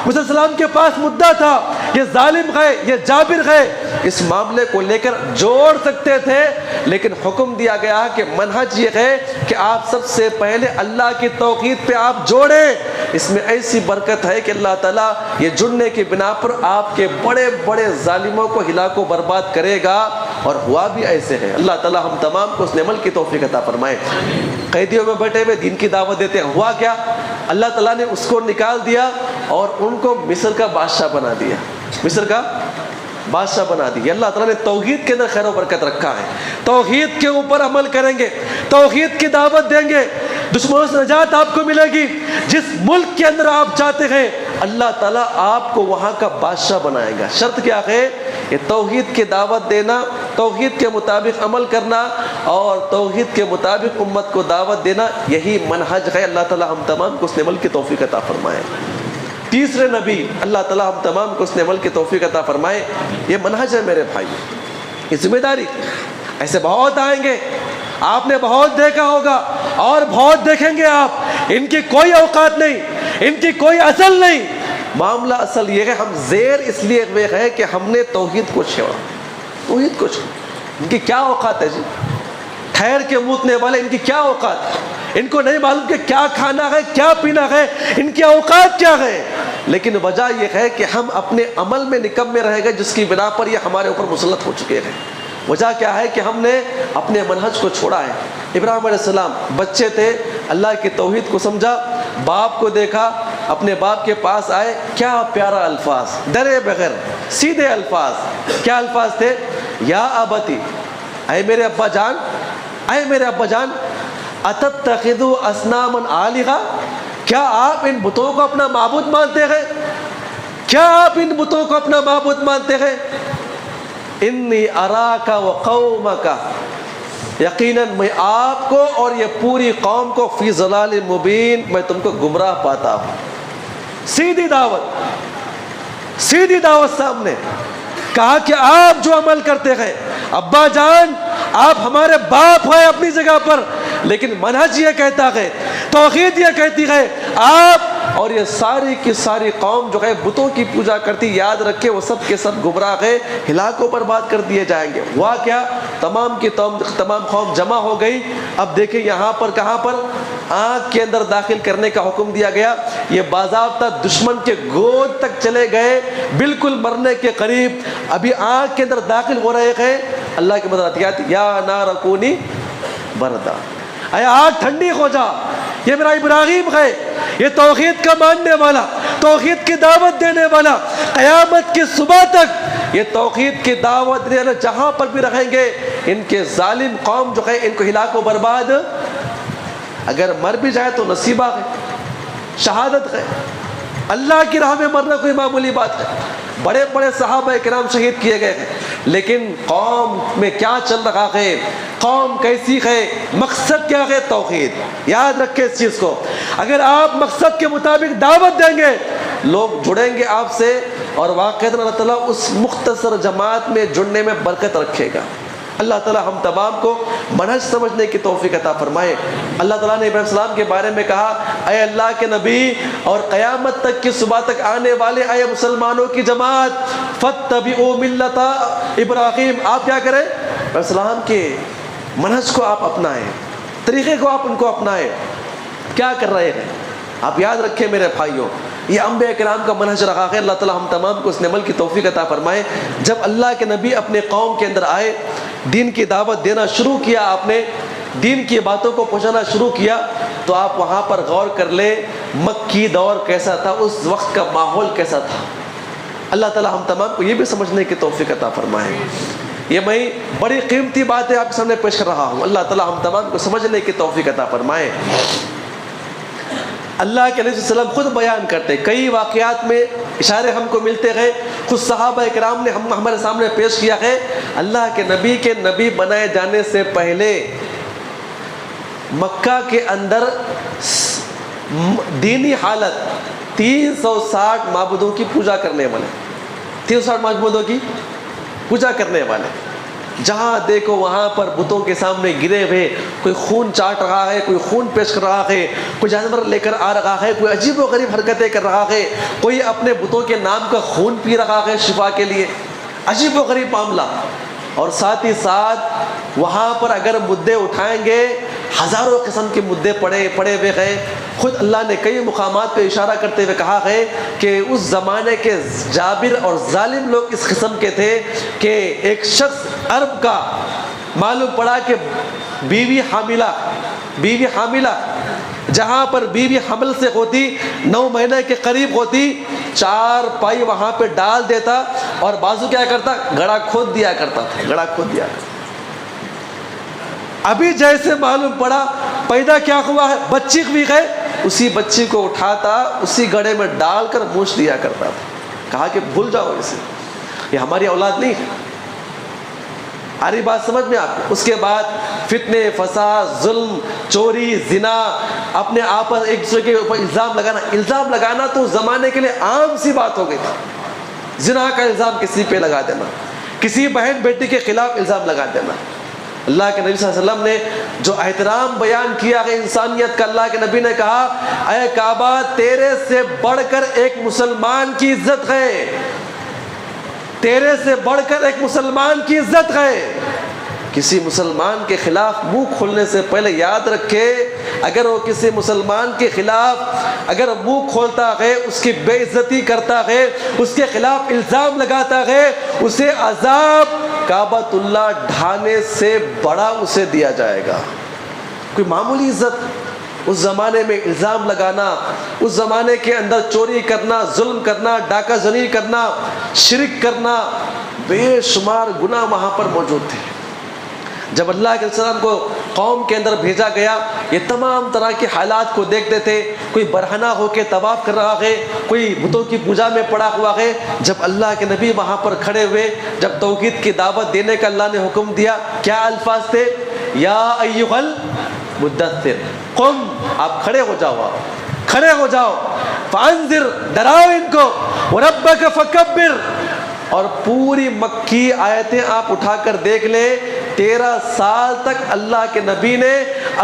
موسیٰ علیہ السلام کے پاس مدعا تھا, یہ ظالم گئے, یہ جابر گئے, اس معاملے کو لے کر جوڑ سکتے تھے, لیکن حکم دیا گیا کہ منہج یہ ہے کہ آپ سب سے پہلے اللہ کی توحید پہ آپ جوڑیں. اس میں ایسی برکت ہے کہ اللہ تعالیٰ یہ جڑنے کی بنا پر آپ کے بڑے بڑے ظالموں کو ہلاک و برباد کرے گا, اور ہوا بھی ایسے ہے. اللہ تعالیٰ ہم تمام کو اس عمل کی توفیق عطا فرمائے. قیدیوں میں بیٹھے ہوئے دین کی دعوت دیتے ہیں, ہوا کیا؟ اللہ تعالیٰ نے اس کو نکال دیا اور ان کو مصر کا بادشاہ بنا دیا, مصر کا بادشاہ بنا دی. اللہ تعالیٰ نے توحید کے اندر خیر و برکت رکھا ہے. توحید کے اوپر عمل کریں گے, توحید کی دعوت دیں گے, دشمنوں سے نجات آپ کو ملے گی. جس ملک کے اندر آپ چاہتے ہیں اللہ تعالیٰ آپ کو وہاں کا بادشاہ بنائے گا. شرط کیا ہے؟ یہ توحید کی دعوت دینا, توحید کے مطابق عمل کرنا, اور توحید کے مطابق امت کو دعوت دینا, یہی منہج ہے. اللہ تعالیٰ ہم تمام کو اس عمل کی توفیق عطا فرمائے. تیسرے نبی, اللہ تعالیٰ ہم تمام کو اس عمل کی توفیق عطا فرمائے. یہ منہج ہے میرے بھائی, یہ ذمہ داری. ایسے بہت آئیں گے, آپ نے بہت دیکھا ہوگا اور بہت دیکھیں گے آپ, ان کی کوئی اوقات نہیں, ان کی کوئی اصل نہیں. معاملہ اصل یہ ہے, ہم زیر اس لیے ہوئے ہے کہ ہم نے توحید کو چھوڑا, توحید کو چھوڑا. ان کی کیا اوقات ہے جی؟ ٹھہر کے موتنے والے, ان کی کیا اوقات ہے؟ ان کو نہیں معلوم کہ کیا کھانا ہے, کیا پینا ہے, ان کی اوقات کیا ہے. لیکن وجہ یہ ہے کہ ہم اپنے عمل میں نکمے رہ گئے, جس کی بنا پر یہ ہمارے اوپر مسلط ہو چکے ہیں. وجہ کیا ہے کہ ہم نے اپنے منہج کو چھوڑا ہے. ابراہیم علیہ السلام بچے تھے, اللہ کی توحید کو سمجھا, باپ کو دیکھا, اپنے باپ کے پاس آئے, کیا پیارا الفاظ, ڈرے بغیر سیدھے الفاظ. کیا الفاظ تھے؟ یا ابتی, اے میرے ابا جان, اے میرے ابا جان, اتتخذوا اصناما آلہہ, کیا آپ ان بتوں کو اپنا معبود مانتے ہیں؟ کیا آپ ان بتوں کو اپنا معبود مانتے ہیں؟ انی اراک وقومک, یقیناً میں آپ کو اور یہ پوری قوم کو فی ضلال مبین, میں تم کو گمراہ پاتا ہوں. سیدھی دعوت, سیدھی دعوت سامنے. کہا کہ آپ جو عمل کرتے ہیں, ابا جان آپ ہمارے باپ ہیں اپنی جگہ پر, لیکن منہج یہ کہتا ہے, توحید یہ کہتی ہے, آپ اور یہ ساری کی ساری قوم جو ہے بتوں کی پوجا کرتی, یاد رکھے وہ سب کے سب گمراہ ہے, ہلاک و برباد کر دیے جائیں گے. ہوا کیا؟ تمام کی تمام قوم جمع ہو گئی. اب دیکھیں یہاں پر کہاں پر آنکھ کے اندر داخل کرنے کا حکم دیا گیا. یہ باضابطہ دشمن کے گود تک چلے گئے, بالکل مرنے کے قریب, ابھی آنکھ کے اندر داخل ہو رہے ہیں. اللہ کی مدد آتی ہے, یا نار کونی بردا, اے آگ ٹھنڈی ہو جا. یہ میرا ابراہیم ہے, یہ توحید کا ماننے والا, توحید کی دعوت دینے والا, قیامت کی صبح تک یہ توحید کی دعوت دینے والا جہاں پر بھی رہیں گے, ان کے ظالم قوم جو ہے ان کو ہلاک و برباد, اگر مر بھی جائے تو نصیبہ ہے, شہادت ہے. اللہ کی راہ میں مرنا کوئی معمولی بات ہے. بڑے بڑے صحابہ کرام شہید کیے گئے ہیں, لیکن قوم میں کیا چل رہا ہے, قوم کیسی ہے, مقصد کیا ہے؟ توحید. یاد رکھیں اس چیز کو. اگر آپ مقصد کے مطابق دعوت دیں گے, لوگ جڑیں گے آپ سے, اور واقعتاً اللہ تعالیٰ اس مختصر جماعت میں جڑنے میں برکت رکھے گا. اللہ تعالیٰ ہم تمام کو منہج سمجھنے کی توفیق عطا فرمائے. اللہ تعالیٰ نے ابراہیم السلام کے بارے میں کہا, اے اللہ کے نبی اور قیامت تک کی صبح تک آنے والے اے مسلمانوں کی جماعت, فاتبعوا ملت ابراہیم, آپ کیا کریں؟ ابراہیم السلام کے منہج کو آپ اپنائیں، طریقے کو آپ ان کو اپنائیں. کیا کر رہے ہیں آپ؟ یاد رکھیں میرے بھائیوں، یہ انبیاء کرام کا منہج رہا ہے. اللہ تعالیٰ ہم تمام کو اس عمل کی توفیق عطا فرمائے. جب اللہ کے نبی اپنے قوم کے اندر آئے، دین کی دعوت دینا شروع کیا، آپ نے دین کی باتوں کو پہنچانا شروع کیا، تو آپ وہاں پر غور کر لیں مکی دور کیسا تھا، اس وقت کا ماحول کیسا تھا. اللہ تعالیٰ ہم تمام کو یہ بھی سمجھنے کی توفیق عطا فرمائے. یہ میں بڑی قیمتی باتیں آپ کے سامنے پیش کر رہا ہوں. اللہ تعالیٰ ہم تمام کو سمجھنے کی توفیق عطا فرمائے. اللہ کے نبی صلی اللہ علیہ وسلم خود بیان کرتے، کئی واقعات میں اشارے ہم کو ملتے گئے، خود صحابہ کرام نے ہمارے سامنے پیش کیا ہے. اللہ کے نبی بنائے جانے سے پہلے مکہ کے اندر دینی حالت 360 معبودوں کی پوجا کرنے والے، 360 معبودوں کی پوجا کرنے والے. جہاں دیکھو وہاں پر بتوں کے سامنے گرے ہوئے، کوئی خون چاٹ رہا ہے، کوئی خون پیش کر رہا ہے، کوئی جانور لے کر آ رہا ہے، کوئی عجیب و غریب حرکتیں کر رہا ہے، کوئی اپنے بتوں کے نام کا خون پی رہا ہے شفا کے لیے. عجیب و غریب معاملہ. اور ساتھ ہی ساتھ وہاں پر اگر مدعے اٹھائیں گے، ہزاروں قسم کے مدعے پڑے ہوئے ہیں. خود اللہ نے کئی مقامات پہ اشارہ کرتے ہوئے کہا ہے کہ اس زمانے کے جابر اور ظالم لوگ اس قسم کے تھے کہ ایک شخص عرب کا معلوم پڑا کہ بیوی حاملہ، جہاں پر بیوی حمل سے ہوتی 9 مہینے کے قریب ہوتی، 4 پائی وہاں پہ ڈال دیتا اور بازو کیا کرتا، گڑا کھود دیا کرتا تھا. ابھی جیسے معلوم پڑا پیدا کیا ہوا ہے، بچی ہوئی ہے، اسی بچی کو اٹھاتا، اسی گڑے میں ڈال کر مونچھ دیا کرتا تھا. کہا کہ بھول جاؤ اسے، یہ ہماری اولاد نہیں ہے. آ رہی بات سمجھ میں آپ کو؟ اس کے بعد فتنے، فساد، ظلم، چوری، زنا، اپنے آپس ایک دوسرے کے اوپر الزام لگانا تو زمانے کے لیے عام سی بات ہو گئی تھی. زنا کا الزام کسی پہ لگا دینا، کسی بہن بیٹی کے خلاف الزام لگا دینا. اللہ کے نبی صلی اللہ علیہ وسلم نے جو احترام بیان کیا ہے انسانیت کا، اللہ کے نبی نے کہا اے کعبہ تیرے سے بڑھ کر ایک مسلمان کی عزت ہے، تیرے سے بڑھ کر ایک مسلمان کی عزت ہے. کسی مسلمان کے خلاف منہ کھولنے سے پہلے یاد رکھے، اگر وہ کسی مسلمان کے خلاف اگر منہ کھولتا ہے، اس کی بے عزتی کرتا ہے، اس کے خلاف الزام لگاتا ہے، اسے عذاب کعبۃ اللہ ڈھانے سے بڑا اسے دیا جائے گا. کوئی معمولی عزت، اس زمانے میں الزام لگانا، اس زمانے کے اندر چوری کرنا، ظلم کرنا، ڈاکہ زنی کرنا، شرک کرنا، بے شمار گناہ وہاں پر موجود تھے. جب اللہ کے السلام کو قوم کے اندر بھیجا گیا، یہ تمام طرح کے حالات کو دیکھتے تھے. کوئی برہنہ ہو کے طواف کر رہا ہے، کوئی بتوں کی پوجا میں پڑا ہوا ہے. جب اللہ کے نبی وہاں پر کھڑے ہوئے، جب توحید کی دعوت دینے کا اللہ نے حکم دیا، کیا الفاظ تھے؟ یا ایھا المدثر قم، آپ کھڑے ہو جاؤ، فانذر، ڈراؤ ان کو، وربک فکبر. اور پوری مکی آیتیں آپ اٹھا کر دیکھ لیں. 13 سال تک اللہ کے نبی نے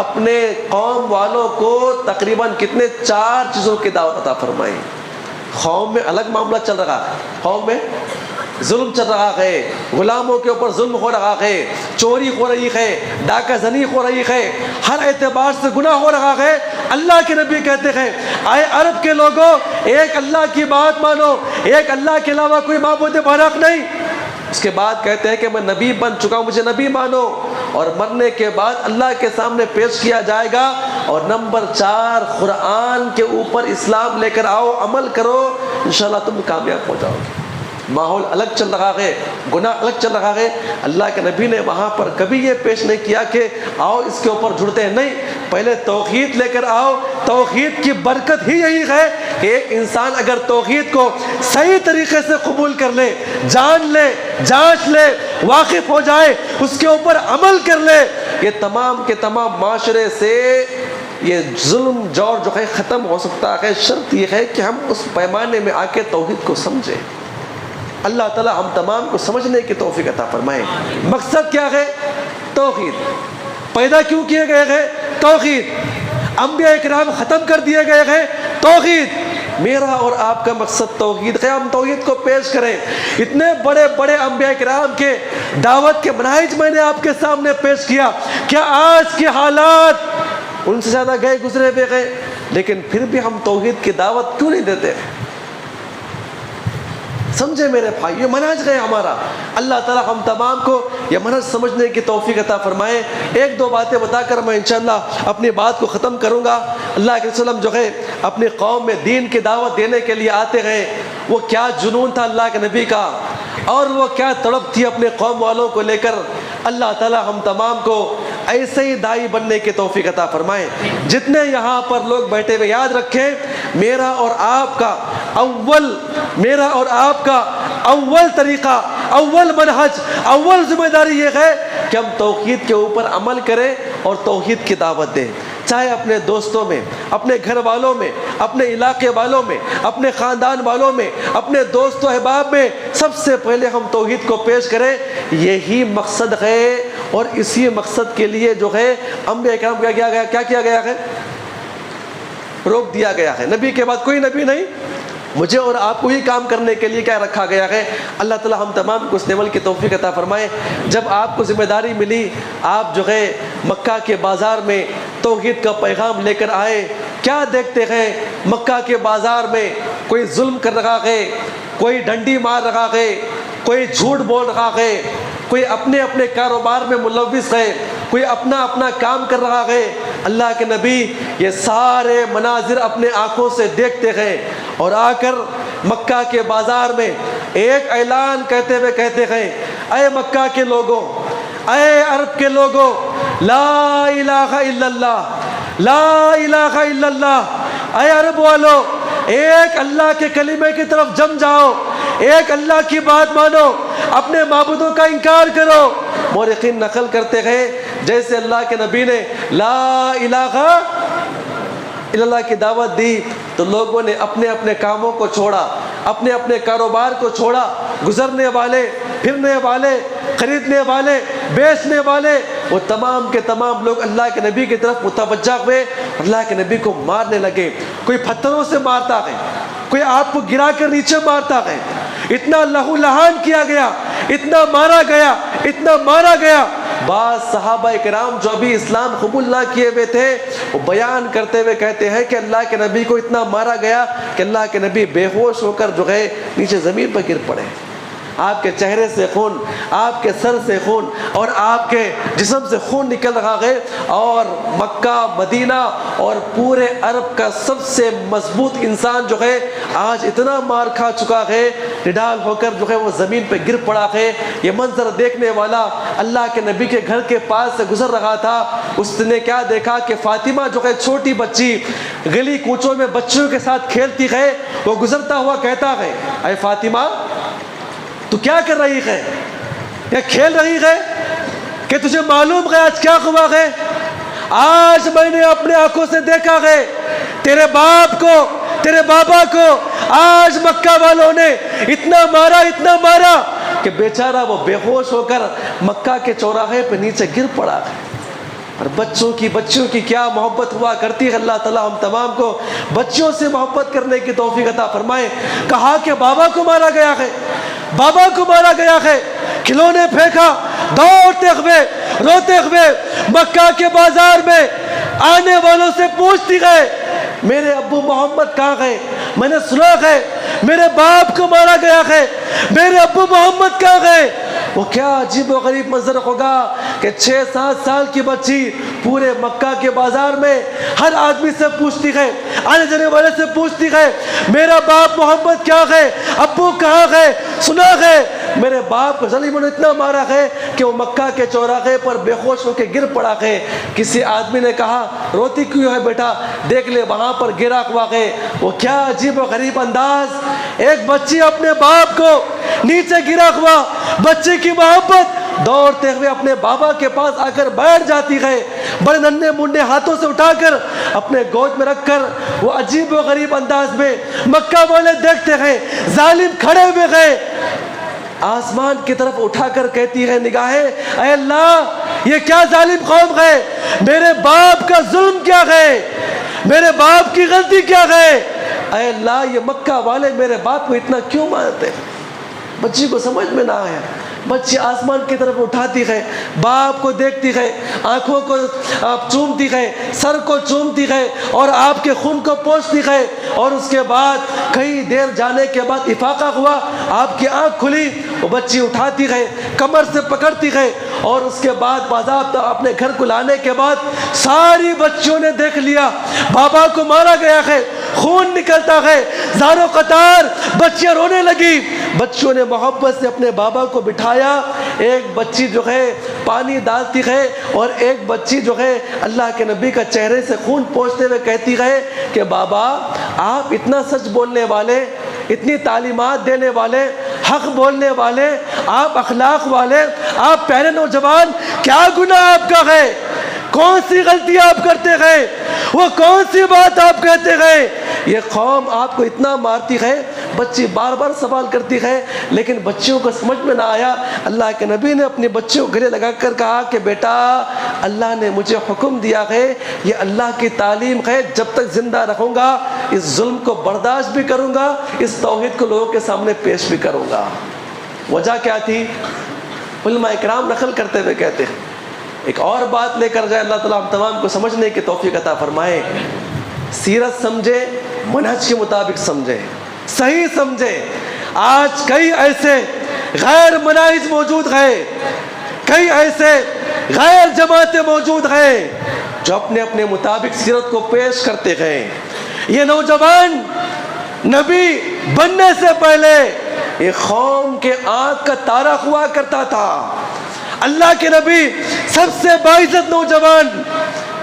اپنے قوم والوں کو تقریباً 4 چیزوں کی دعوت عطا فرمائی. قوم میں الگ معاملہ چل رہا ہے، قوم میں ظلم چل رہا ہے، غلاموں کے اوپر ظلم ہو رہا ہے، چوری ہو رہی ہے، ڈاکہ زنی ہو رہی ہے، ہر اعتبار سے گناہ ہو رہا ہے. اللہ کے نبی کہتے ہیں اے عرب کے لوگوں، ایک اللہ کی بات مانو، ایک اللہ کے علاوہ کوئی معبود برحق نہیں. اس کے بعد کہتے ہیں کہ میں نبی بن چکا ہوں، مجھے نبی مانو، اور مرنے کے بعد اللہ کے سامنے پیش کیا جائے گا. اور نمبر 4 قرآن کے اوپر اسلام لے کر آؤ، عمل کرو، انشاءاللہ تم کامیاب ہو جاؤ گے. ماحول الگ چل رہا ہے، گناہ الگ چل رہا ہے. اللہ کے نبی نے وہاں پر کبھی یہ پیش نہیں کیا کہ آؤ اس کے اوپر جڑتے ہیں، نہیں، پہلے توحید لے کر آؤ. توحید کی برکت ہی یہی ہے کہ ایک انسان اگر توحید کو صحیح طریقے سے قبول کر لے، جان لے، جانچ لے، واقف ہو جائے، اس کے اوپر عمل کر لے، یہ تمام کے تمام معاشرے سے یہ ظلم جور جو ہے ختم ہو سکتا ہے. شرط یہ ہے کہ ہم اس پیمانے میں آ کے توحید کو سمجھیں. اللہ تعالی ہم تمام کو سمجھنے کی توفیق عطا فرمائے. مقصد کیا ہے؟ توحید. پیدا کیوں کیے گئے ہیں؟ توحید. انبیاء کرام ختم کر دیے گئے ہیں؟ توحید. میرا اور آپ کا مقصد توحید ہے، ہم توحید کو پیش کریں۔ اتنے بڑے بڑے انبیاء کرام کے دعوت کے مناہج میں نے آپ کے سامنے پیش کیا، کیا آج کے حالات ان سے زیادہ گئے گزرے بے گئے؟ لیکن پھر بھی ہم توحید کی دعوت کیوں نہیں دیتے؟ سمجھے میرے بھائی، یہ منہج ہے ہمارا۔ اللہ تعالیٰ ہم تمام کو یہ منہج سمجھنے کی توفیق عطا فرمائے۔ ایک دو باتیں بتا کر میں انشاءاللہ اپنی بات کو ختم کروں گا۔ اللہ کے وسلم جو ہے اپنی قوم میں دین کی دعوت دینے کے لیے آتے ہیں، وہ کیا جنون تھا اللہ کے نبی کا، اور وہ کیا تڑپ تھی اپنے قوم والوں کو لے کر۔ اللہ تعالیٰ ہم تمام کو ایسے ہی داعی بننے کی توفیق عطا فرمائے۔ جتنے یہاں پر لوگ بیٹھے ہوئے، یاد رکھیں میرا اور آپ کا اول طریقہ، اول منہج، اول ذمہ داری یہ ہے کہ ہم توحید کے اوپر عمل کریں اور توحید کی دعوت دیں، چاہے اپنے دوستوں میں، اپنے گھر والوں میں، اپنے علاقے والوں میں، اپنے خاندان والوں میں، اپنے دوست و احباب میں۔ سب سے پہلے ہم توحید کو پیش کریں، یہی مقصد ہے، اور اسی مقصد کے لیے جو ہے انبیاء کرام کیا کیا گیا ہے؟ روک دیا گیا ہے۔ نبی کے بعد کوئی نبی نہیں، مجھے اور آپ کو ہی کام کرنے کے لیے کیا رکھا گیا ہے۔ اللہ تعالیٰ ہم تمام کو اس عمل کی توفیق عطا فرمائے۔ جب آپ کو ذمہ داری ملی، آپ جو ہے مکہ کے بازار میں توحید کا پیغام لے کر آئے، کیا دیکھتے ہیں مکہ کے بازار میں کوئی ظلم کر رہا ہے، کوئی ڈنڈی مار رہا ہے، کوئی جھوٹ بول رہا ہے، کوئی اپنے اپنے کاروبار میں ملوث ہے، کوئی اپنا اپنا کام کر رہا ہے۔ اللہ کے نبی یہ سارے مناظر اپنے آنکھوں سے دیکھتے ہیں، اور آ کر مکہ کے بازار میں ایک اعلان کہتے ہوئے کہتے ہیں، اے مکہ کے لوگوں، اے عرب کے لوگوں، لا الہ الا اللہ، لا الہ الا اللہ۔ اے عرب والو، ایک اللہ کے کلمے کی طرف جم جاؤ، ایک اللہ کی بات مانو، اپنے معبودوں کا انکار کرو۔ مورخین نقل کرتے ہیں جیسے اللہ کے نبی نے لا الہ الا اللہ کی دعوت دی تو لوگوں نے اپنے اپنے کاموں کو چھوڑا، اپنے اپنے کاروبار کو چھوڑا، گزرنے والے، پھرنے والے، خریدنے والے، بیچنے والے، وہ تمام کے تمام لوگ اللہ کے نبی کی طرف متوجہ ہوئے، اللہ کے نبی کو مارنے لگے۔ کوئی پتھروں سے مارتا ہے، کوئی آپ کو گرا کر نیچے مارتا ہے۔ اتنا لہو لہان کیا گیا، اتنا مارا گیا، اتنا مارا گیا۔ بعض صحابہ کرام جو ابھی اسلام قبول نہ کیے ہوئے تھے، وہ بیان کرتے ہوئے کہتے ہیں کہ اللہ کے نبی کو اتنا مارا گیا کہ اللہ کے نبی بے ہوش ہو کر جو ہے نیچے زمین پر گر پڑے۔ آپ کے چہرے سے خون، آپ کے سر سے خون، اور آپ کے جسم سے خون نکل رہا ہے، اور مکہ، مدینہ اور پورے عرب کا سب سے مضبوط انسان جو ہے آج اتنا مار کھا چکا ہے، نڈال ہو کر جو ہے وہ زمین پہ گر پڑا ہے۔ یہ منظر دیکھنے والا اللہ کے نبی کے گھر کے پاس سے گزر رہا تھا، اس نے کیا دیکھا کہ فاطمہ جو ہے چھوٹی بچی گلی کوچوں میں بچوں کے ساتھ کھیلتی ہے، وہ گزرتا ہوا کہتا ہے، اے فاطمہ تو کیا کر رہی ہے؟ یا کھیل رہی ہے کہ تجھے معلوم ہے آج کیا ہوا ہے؟ آج میں نے اپنے آنکھوں سے دیکھا ہے تیرے باپ کو، تیرے بابا کو آج مکہ والوں نے اتنا مارا کہ بیچارہ وہ بے ہوش ہو کر مکہ کے چوراہے پہ نیچے گر پڑا ہے۔ اور بچوں کی کیا محبت ہوا کرتی ہے۔ اللہ تعالیٰ ہم تمام کو بچوں سے محبت کرنے کی توفیق عطا فرمائے۔ کہا کہ بابا کو مارا گیا ہے، کھلونے پھینکا، دوڑتے ہوئے روتے ہوئے مکہ کے بازار میں آنے والوں سے پوچھتی گئے، میرے ابو محمد کہاں گئے؟ میں نے سنا ہے میرے باپ کو مارا گیا ہے، میرے ابو محمد کہاں گئے؟ وہ کیا عجیب و غریب منظر ہوگا کہ 6-7 سال کی بچی پورے مکہ کے بازار میں ہر آدمی سے پوچھتی ہے، آنے جانے والے سے پوچھتی ہے، میرا باپ محمد کیا ہے، ابو کہاں ہے؟ سنا ہے میرے باپ کو ظالموں نے اتنا مارا ہے کہ وہ مکہ کے چوراہے پر بے ہوش ہو کے گر پڑا ہے۔ کسی آدمی نے کہا، روتی کیوں ہے بیٹا؟ دیکھ لے وہاں پر گرا ہوا ہے۔ وہ کیا عجیب و غریب انداز، ایک بچی اپنے باپ کو نیچے گرا ہوا، بچے کی محبت دوڑتے ہوئے اپنے بابا کے پاس آ کر بیٹھ جاتی ہے، بڑے ننھے منڈے ہاتھوں سے اٹھا کر اپنے گود میں رکھ کر وہ عجیب و غریب انداز میں مکہ والے دیکھتے ہیں، ظالم کھڑے ہوئے ہیں، آسمان کی طرف اٹھا کر کہتی ہے نگاہیں، اے اللہ یہ کیا ظالم قوم ہے، میرے باپ کا ظلم کیا ہے، میرے باپ کی غلطی کیا ہے؟ اے اللہ یہ مکہ والے میرے باپ کو اتنا کیوں مانتے ہیں؟ بچی کو سمجھ میں نہ آیا. بچی آسمان کی طرف اٹھاتی ہے، باپ کو دیکھتی ہے، آنکھوں کو چومتی ہے، سر کو چومتی ہے اور آپ کے خون کو پوچھتی ہے. اور اس کے بعد کئی دیر جانے کے بعد افاقہ ہوا، آپ کی آنکھ کھلی، وہ بچی اٹھاتی ہے، کمر سے پکڑتی ہے اور اس کے بعد باضابطہ اپنے گھر کو لانے کے بعد ساری بچیوں نے دیکھ لیا بابا کو مارا گیا ہے، خون نکلتا ہے، زاروں قطار بچیاں رونے لگی. بچوں نے محبت سے اپنے بابا کو بٹھایا. ایک بچی جو ہے پانی ڈالتی ہے اور ایک بچی جو ہے اللہ کے نبی کا چہرے سے خون پوچھتے ہوئے کہتی ہے کہ بابا آپ اتنا سچ بولنے والے، اتنی تعلیمات دینے والے، حق بولنے والے، آپ اخلاق والے، آپ پیارے نوجوان، کیا گناہ آپ کا ہے؟ کون سی غلطی آپ کرتے گئے؟ وہ کون سی بات آپ کہتے گئے؟ یہ قوم آپ کو اتنا مارتی ہے. بچی بار بار سوال کرتی ہے لیکن بچیوں کو سمجھ میں نہ آیا. اللہ کے نبی نے اپنے بچوں کو گلے لگا کر کہا کہ بیٹا اللہ نے مجھے حکم دیا ہے، یہ اللہ کی تعلیم ہے، جب تک زندہ رہوں گا اس ظلم کو برداشت بھی کروں گا، اس توحید کو لوگوں کے سامنے پیش بھی کروں گا. وجہ کیا تھی؟ علماء اکرام نقل کرتے ہوئے کہتے ہیں ایک اور بات لے کر جائے. اللہ تعالیٰ ہم تمام کو سمجھنے کی توفیق عطا فرمائے. سیرت سمجھے، منہج کے مطابق سمجھے، صحیح سمجھے. آج کئی ایسے غیر مناہج موجود ہیں، کئی ایسے غیر جماعتیں موجود ہیں جو اپنے اپنے مطابق سیرت کو پیش کرتے ہیں. یہ نوجوان نبی بننے سے پہلے یہ قوم کے آنکھ کا تارا ہوا کرتا تھا. اللہ کے نبی سب سے باعزت نوجوان،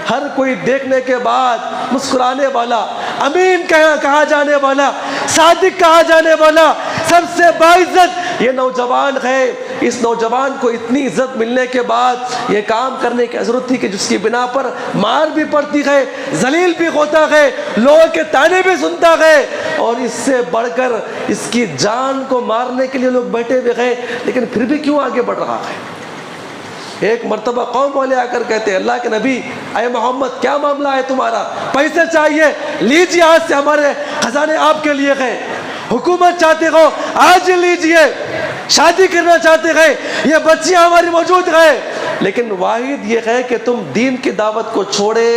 ہر کوئی دیکھنے کے بعد مسکرانے والا، امین کہا جانے والا، صادق کہا جانے والا، سب سے باعزت یہ نوجوان ہے. اس نوجوان کو اتنی عزت ملنے کے بعد یہ کام کرنے کی ضرورت تھی کہ جس کی بنا پر مار بھی پڑتی ہے، ذلیل بھی ہوتا ہے، لوگوں کے تانے بھی سنتا ہے، اور اس سے بڑھ کر اس کی جان کو مارنے کے لیے لوگ بیٹھے ہوئے ہیں، لیکن پھر بھی کیوں آگے بڑھ رہا ہے؟ ایک مرتبہ قوم والے آ کر کہتے ہیں اللہ کے نبی اے محمد کیا معاملہ ہے تمہارا؟ پیسے چاہیے، لیجیے آج سے ہمارے خزانے آپ کے لیے ہیں. حکومت چاہتے ہو آج لیجیے، شادی کرنا چاہتے ہیں، یہ بچیاں ہماری موجود ہیں، لیکن واحد یہ ہے کہ تم دین کی دعوت کو چھوڑے.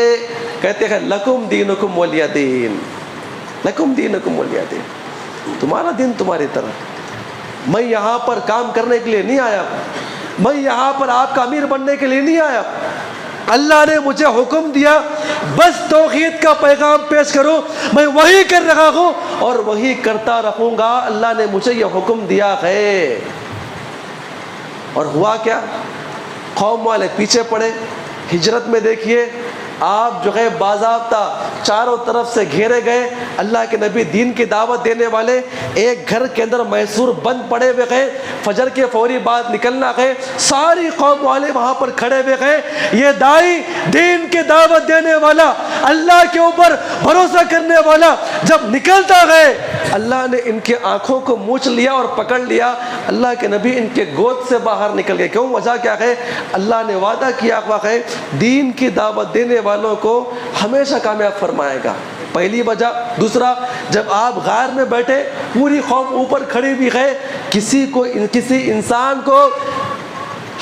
کہتے ہیں لکم دینکم ولی دین، لکم دینکم ولی دین، تمہارا دین تمہاری طرف. میں یہاں پر کام کرنے کے لیے نہیں آیا، میں یہاں پر آپ کا امیر بننے کے لیے نہیں آیا. اللہ نے مجھے حکم دیا بس توحید کا پیغام پیش کرو، میں وہی کر رہا ہوں اور وہی کرتا رہوں گا. اللہ نے مجھے یہ حکم دیا ہے. اور ہوا کیا؟ قوم والے پیچھے پڑے. ہجرت میں دیکھیے آپ جو ہے باضابطہ چاروں طرف سے گھیرے گئے. اللہ کے نبی دین کی دعوت دینے والے ایک گھر کے اندر محصور بند پڑے ہوئے گئے. فجر کے فوری بعد نکلنا گئے. ساری قوم والے وہاں پر کھڑے ہوئے گئے. یہ دائی دین کی دعوت دینے والا، اللہ کے اوپر بھروسہ کرنے والا جب نکلتا گئے، اللہ نے ان کے آنکھوں کو موچھ لیا اور پکڑ لیا. اللہ کے نبی ان کے گود سے باہر نکل گئے. کیوں؟ وجہ کیا ہے؟ اللہ نے وعدہ کیا ہوا ہے دین کی دعوت دینے والوں کو ہمیشہ کامیاب فرمائے گا. پہلی وجہ. دوسرا، جب آپ غار میں بیٹھے پوری قوم اوپر کھڑی بھی ہے، کسی انسان کو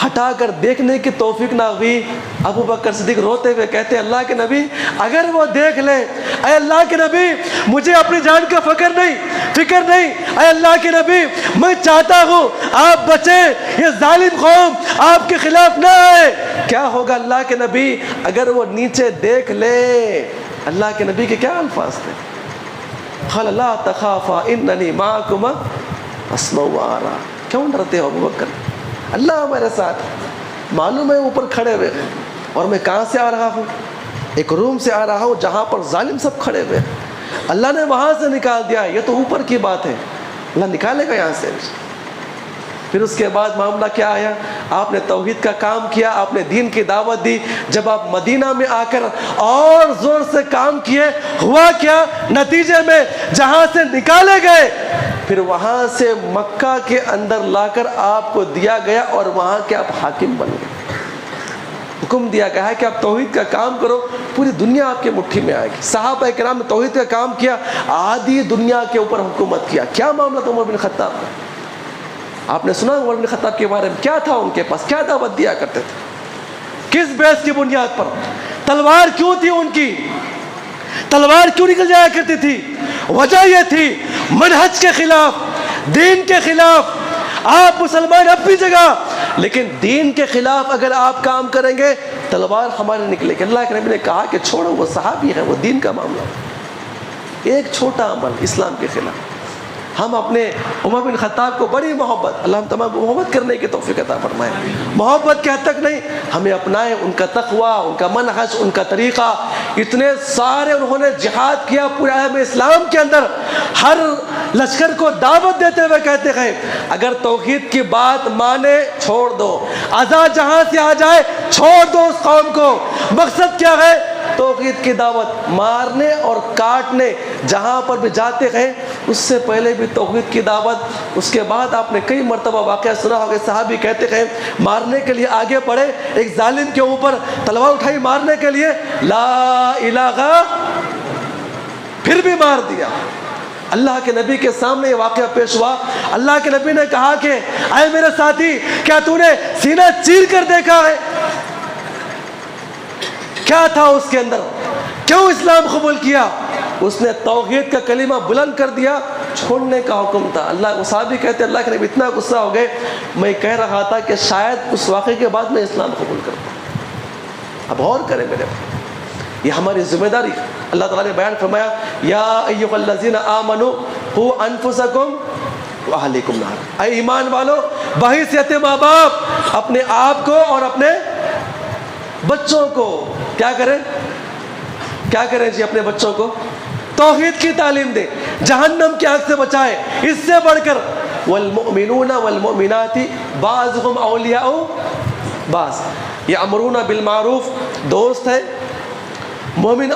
ہٹا کر دیکھنے کی توفیق نہ ہوئی. ابو بکر صدیق روتے ہوئے کہتے ہیں اللہ کے نبی اگر وہ دیکھ لے، اے اللہ کے نبی مجھے اپنی جان کا فکر نہیں، اے اللہ کے نبی میں چاہتا ہوں آپ بچیں، یہ ظالم قوم آپ کے خلاف نہ آئے. کیا ہوگا اللہ کے نبی اگر وہ نیچے دیکھ لے؟ اللہ کے نبی کے کیا الفاظ تھے؟ قال لا تخافا اننی معکما اسمع وارا. کیوں ڈرتے ہو ابو بکر؟ اللہ ہمارے ساتھ. معلوم ہے اوپر کھڑے ہوئے اور میں کہاں سے آ رہا ہوں؟ ایک روم سے آ رہا ہوں جہاں پر ظالم سب کھڑے ہوئے. اللہ نے وہاں سے نکال دیا. یہ تو اوپر کی بات ہے، اللہ نکالے گا یہاں سے. پھر اس کے بعد معاملہ کیا آیا؟ آپ نے توحید کا کام کیا، آپ نے دین کی دعوت دی. جب آپ مدینہ میں آ کر اور زور سے کام کیے، ہوا کیا؟ نتیجے میں جہاں سے نکالے گئے پھر وہاں سے مکہ کے اندر لا کر آپ کو دیا گیا اور وہاں کے آپ حاکم بن گئے. حکم دیا گیا ہے کہ آپ توحید کا کام کرو، پوری دنیا آپ کے مٹھی میں آئے گی۔ صحابہ کرام نے توحید کا کام کیا، آدھی دنیا کے اوپر حکومت کیا۔ کیا معاملہ تھا عمر بن خطاب کا؟ آپ نے سنا عمر بن خطاب کے بارے میں، کیا تھا ان کے پاس، کیا دعوت دیا کرتے تھے، کس بیس کی بنیاد پر؟ تلوار کیوں تھی ان کی؟ تلوار کیوں نکل جایا کرتی تھی؟ وجہ یہ تھی منہج کے خلاف، دین کے خلاف۔ آپ مسلمان اپنی جگہ، لیکن دین کے خلاف اگر آپ کام کریں گے تلوار ہمارے نکلے گی۔ اللہ کے نبی نے کہا کہ چھوڑو، وہ صحابی ہے، وہ دین کا معاملہ ہے، ایک چھوٹا عمل اسلام کے خلاف۔ ہم اپنے عمر بن خطاب کو بڑی محبت، اللہ ہم تمام کو محبت کرنے کی توفیق عطا فرمائے۔ محبت کے حد تک نہیں، ہمیں اپنائیں ان کا تقوی، ان کا منہج، ان کا طریقہ۔ اتنے سارے انہوں نے جہاد کیا پورے عالم اسلام کے اندر، ہر لشکر کو دعوت دیتے ہوئے کہتے ہیں اگر توحید کی بات مانے چھوڑ دو، ازا جہاں سے آ جائے چھوڑ دو اس قوم کو۔ مقصد کیا ہے؟ توحید کی دعوت، مارنے اور کاٹنے جہاں پر بھی جاتے ہیں اس سے پہلے بھی توحید کی دعوت۔ اس کے بعد آپ نے کئی مرتبہ واقعہ سنا ہوگا، صحابی کہتے ہیں مارنے کے لیے آگے بڑھے، ایک ظالم کے اوپر تلوار اٹھائی مارنے کے لیے، لا الہ، پھر بھی مار دیا۔ اللہ کے نبی کے سامنے یہ واقعہ پیش ہوا، اللہ کے نبی نے کہا کہ اے میرے ساتھی، کیا تو نے سینہ چیر کر دیکھا ہے؟ کیا تھا اس کے اندر؟ کیوں اسلام قبول کیا؟ اس نے توحید کا کلمہ بلند کر دیا، چھوڑنے کا حکم تھا۔ اللہ صحابی کہتے اللہ کے نبی اتنا غصہ ہو گئے، میں کہہ رہا تھا کہ شاید اس واقعے کے بعد میں اسلام قبول کرتا۔ اب غور کریں میرے بھائی، یہ ہماری ذمہ داری۔ اللہ تعالیٰ نے بیان فرمایا یا ایھا الذین آمنوا قوا انفسکم واہلیکم نارا، اے ایمان والو بحیثیت ماں باپ اپنے آپ کو اور اپنے بچوں کو کیا کریں جی؟ اپنے بچوں کو توحید کی تعلیم دے، جہنم کی آگ سے بچائے۔ اس سے بڑھ کر والمؤمنون والمؤمنات بعضهم اولیاء بعض یامرون بالمعروف، دوست ہے مومن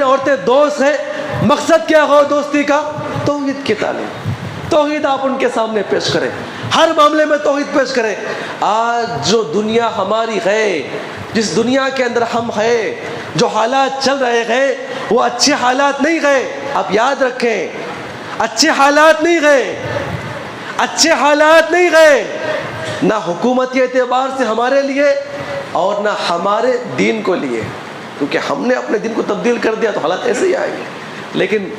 عورتیں دوست ہے۔ مقصد کیا ہو دوستی کا؟ توحید کی تعلیم، توحید آپ ان کے سامنے پیش کریں، ہر معاملے میں توحید پیش کریں۔ آج جو دنیا ہماری ہے، جس دنیا کے اندر ہم ہیں، جو حالات چل رہے ہیں وہ اچھے حالات نہیں گئے۔ آپ یاد رکھیں، اچھے حالات نہیں گئے، اچھے حالات نہیں گئے، نہ حکومتی اعتبار سے ہمارے لیے اور نہ ہمارے دین کو لیے، کیونکہ ہم نے اپنے دین کو تبدیل کر دیا تو حالات ایسے ہی آئیں گے۔ لیکن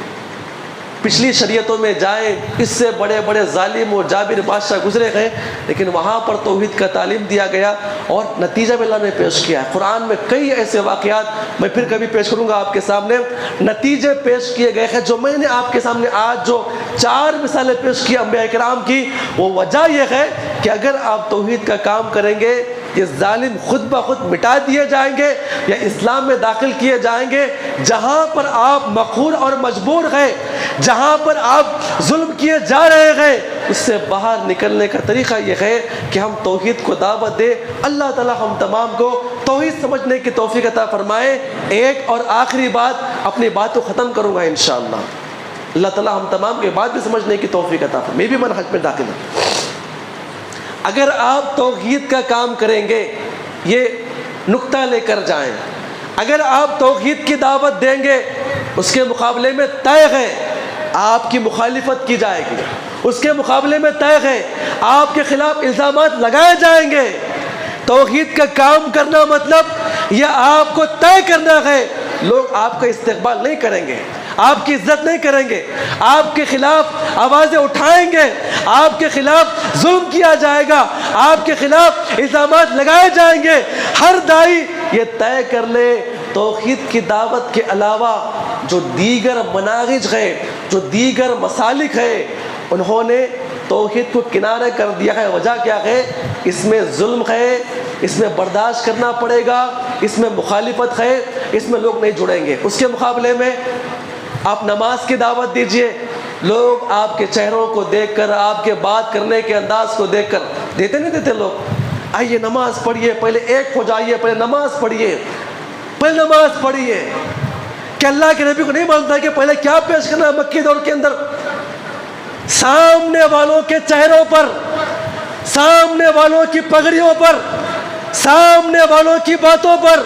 پچھلی شریعتوں میں جائیں، اس سے بڑے بڑے ظالم و جابر بادشاہ گزرے گئے، لیکن وہاں پر توحید کا تعلیم دیا گیا اور نتیجہ بھی اللہ نے پیش کیا ہے۔ قرآن میں کئی ایسے واقعات میں پھر کبھی پیش کروں گا آپ کے سامنے، نتیجے پیش کیے گئے ہیں۔ جو میں نے آپ کے سامنے آج جو 4 مثالیں پیش کی انبیاء کرام کی، وہ وجہ یہ ہے کہ اگر آپ توحید کا کام کریں گے یہ ظالم خود بخود مٹا دیے جائیں گے یا اسلام میں داخل کیے جائیں گے۔ جہاں پر آپ مقہور اور مجبور ہیں، جہاں پر آپ ظلم کیے جا رہے ہیں، اس سے باہر نکلنے کا طریقہ یہ ہے کہ ہم توحید کو دعوت دیں۔ اللہ تعالی ہم تمام کو توحید سمجھنے کی توفیق عطا فرمائے۔ ایک اور آخری بات، اپنی بات کو ختم کروں گا انشاءاللہ۔ اللہ تعالی ہم تمام کے بات بھی سمجھنے کی توفیق عطا فرمائے۔ میں بھی منہج میں داخل ہوں۔ اگر آپ توحید کا کام کریں گے، یہ نقطہ لے کر جائیں، اگر آپ توحید کی دعوت دیں گے، اس کے مقابلے میں طے ہے آپ کی مخالفت کی جائے گی، اس کے مقابلے میں طے ہے آپ کے خلاف الزامات لگائے جائیں گے۔ توحید کا کام کرنا مطلب یہ آپ کو طے کرنا ہے، لوگ آپ کا استقبال نہیں کریں گے، آپ کی عزت نہیں کریں گے، آپ کے خلاف آوازیں اٹھائیں گے، آپ کے خلاف ظلم کیا جائے گا، آپ کے خلاف الزامات لگائے جائیں گے۔ ہر داعی یہ طے کر لے توحید کی دعوت کے علاوہ جو دیگر مناہج ہے، جو دیگر مسالک ہے، انہوں نے توحید کو کنارے کر دیا ہے۔ وجہ کیا ہے؟ اس میں ظلم ہے، اس میں برداشت کرنا پڑے گا، اس میں مخالفت ہے، اس میں لوگ نہیں جڑیں گے۔ اس کے مقابلے میں آپ نماز کی دعوت دیجئے، لوگ آپ کے چہروں کو دیکھ کر، آپ کے بات کرنے کے انداز کو دیکھ کر دیتے نہیں دیتے لوگ، آئیے نماز پڑھیے، پہلے ایک ہو جائیے، پہلے نماز پڑھیے، پہلے نماز پڑھیے۔ کہ اللہ کے نبی کو نہیں مانتا کہ پہلے کیا پیش کرنا ہے مکی دور کے اندر؟ سامنے والوں کے چہروں پر، سامنے والوں کی پگڑیوں پر سامنے والوں کی باتوں پر،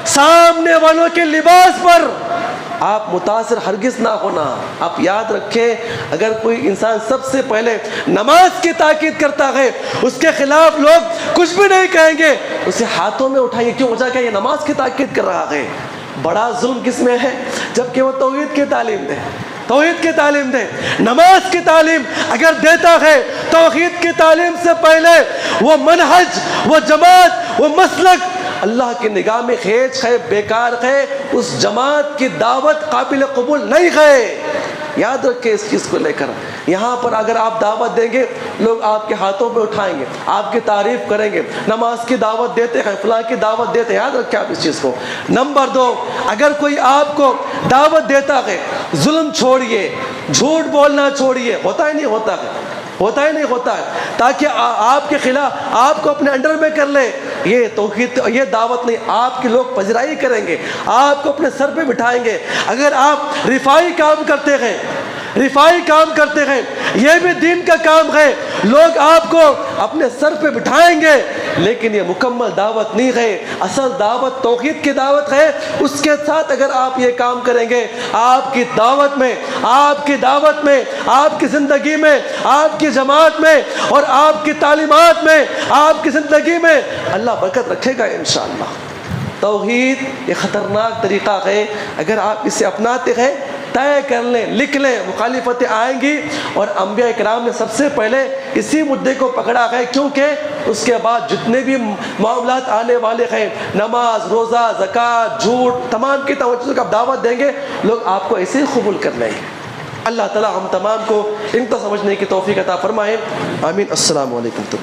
سامنے والوں کے لباس پر آپ متاثر ہرگز نہ ہونا۔ آپ یاد رکھیں، اگر کوئی انسان سب سے پہلے نماز کی تاکید کرتا ہے، اس کے خلاف لوگ کچھ بھی نہیں کہیں گے، اسے ہاتھوں میں اٹھائیں گے، کیوں؟ وجہ کہ یہ نماز کی تاکید کر رہا ہے۔ بڑا ظلم کس میں ہے؟ جبکہ وہ توحید کی تعلیم دے، توحید کی تعلیم دے، نماز کی تعلیم اگر دیتا ہے، توحید کی تعلیم سے پہلے وہ منہج، وہ جماعت، وہ مسلک اللہ کی نگاہ میں خیچ ہے، بیکار ہے، اس جماعت کی دعوت قابل قبول نہیں ہے۔ یاد رکھیں اس چیز کو لے کر، یہاں پر اگر آپ دعوت دیں گے، لوگ آپ کے ہاتھوں پہ اٹھائیں گے، آپ کی تعریف کریں گے، نماز کی دعوت دیتے ہیں، فلاں کی دعوت دیتے ہیں، یاد رکھیں آپ اس چیز کو۔ نمبر 2، اگر کوئی آپ کو دعوت دیتا ہے، ظلم چھوڑیے، جھوٹ بولنا چھوڑیے، ہوتا ہی نہیں ہوتا ہے، ہوتا ہی نہیں ہوتا ہے، تاکہ آپ کے خلاف آپ کو اپنے انڈر میں کر لے، یہ توحید، یہ دعوت نہیں۔ آپ کے لوگ پذیرائی کریں گے، آپ کو اپنے سر پہ بٹھائیں گے۔ اگر آپ رفائی کام کرتے ہیں، رفائی کام کرتے ہیں، یہ بھی دین کا کام ہے، لوگ آپ کو اپنے سر پہ بٹھائیں گے، لیکن یہ مکمل دعوت نہیں ہے۔ اصل دعوت توحید کی دعوت ہے، اس کے ساتھ اگر آپ یہ کام کریں گے، آپ کی دعوت میں، آپ کی دعوت میں، آپ کی زندگی میں، آپ کی جماعت میں اور آپ کی تعلیمات میں، آپ کی زندگی میں اللہ برکت رکھے گا انشاءاللہ۔ توحید یہ خطرناک طریقہ ہے، اگر آپ اسے اپناتے ہیں، طے کر لیں، لکھ لیں، مخالفتیں آئیں گی۔ اور انبیاء کرام نے سب سے پہلے اسی مدعے کو پکڑا ہے، کیونکہ اس کے بعد جتنے بھی معاملات آنے والے ہیں، نماز، روزہ، زکوٰۃ، جھوٹ، تمام کی توجہ کا دعوت دیں گے، لوگ آپ کو ایسے ہی قبول کر لیں گے۔ اللہ تعالی ہم تمام کو ان کو سمجھنے کی توفیق عطا فرمائے، آمین۔ السلام علیکم۔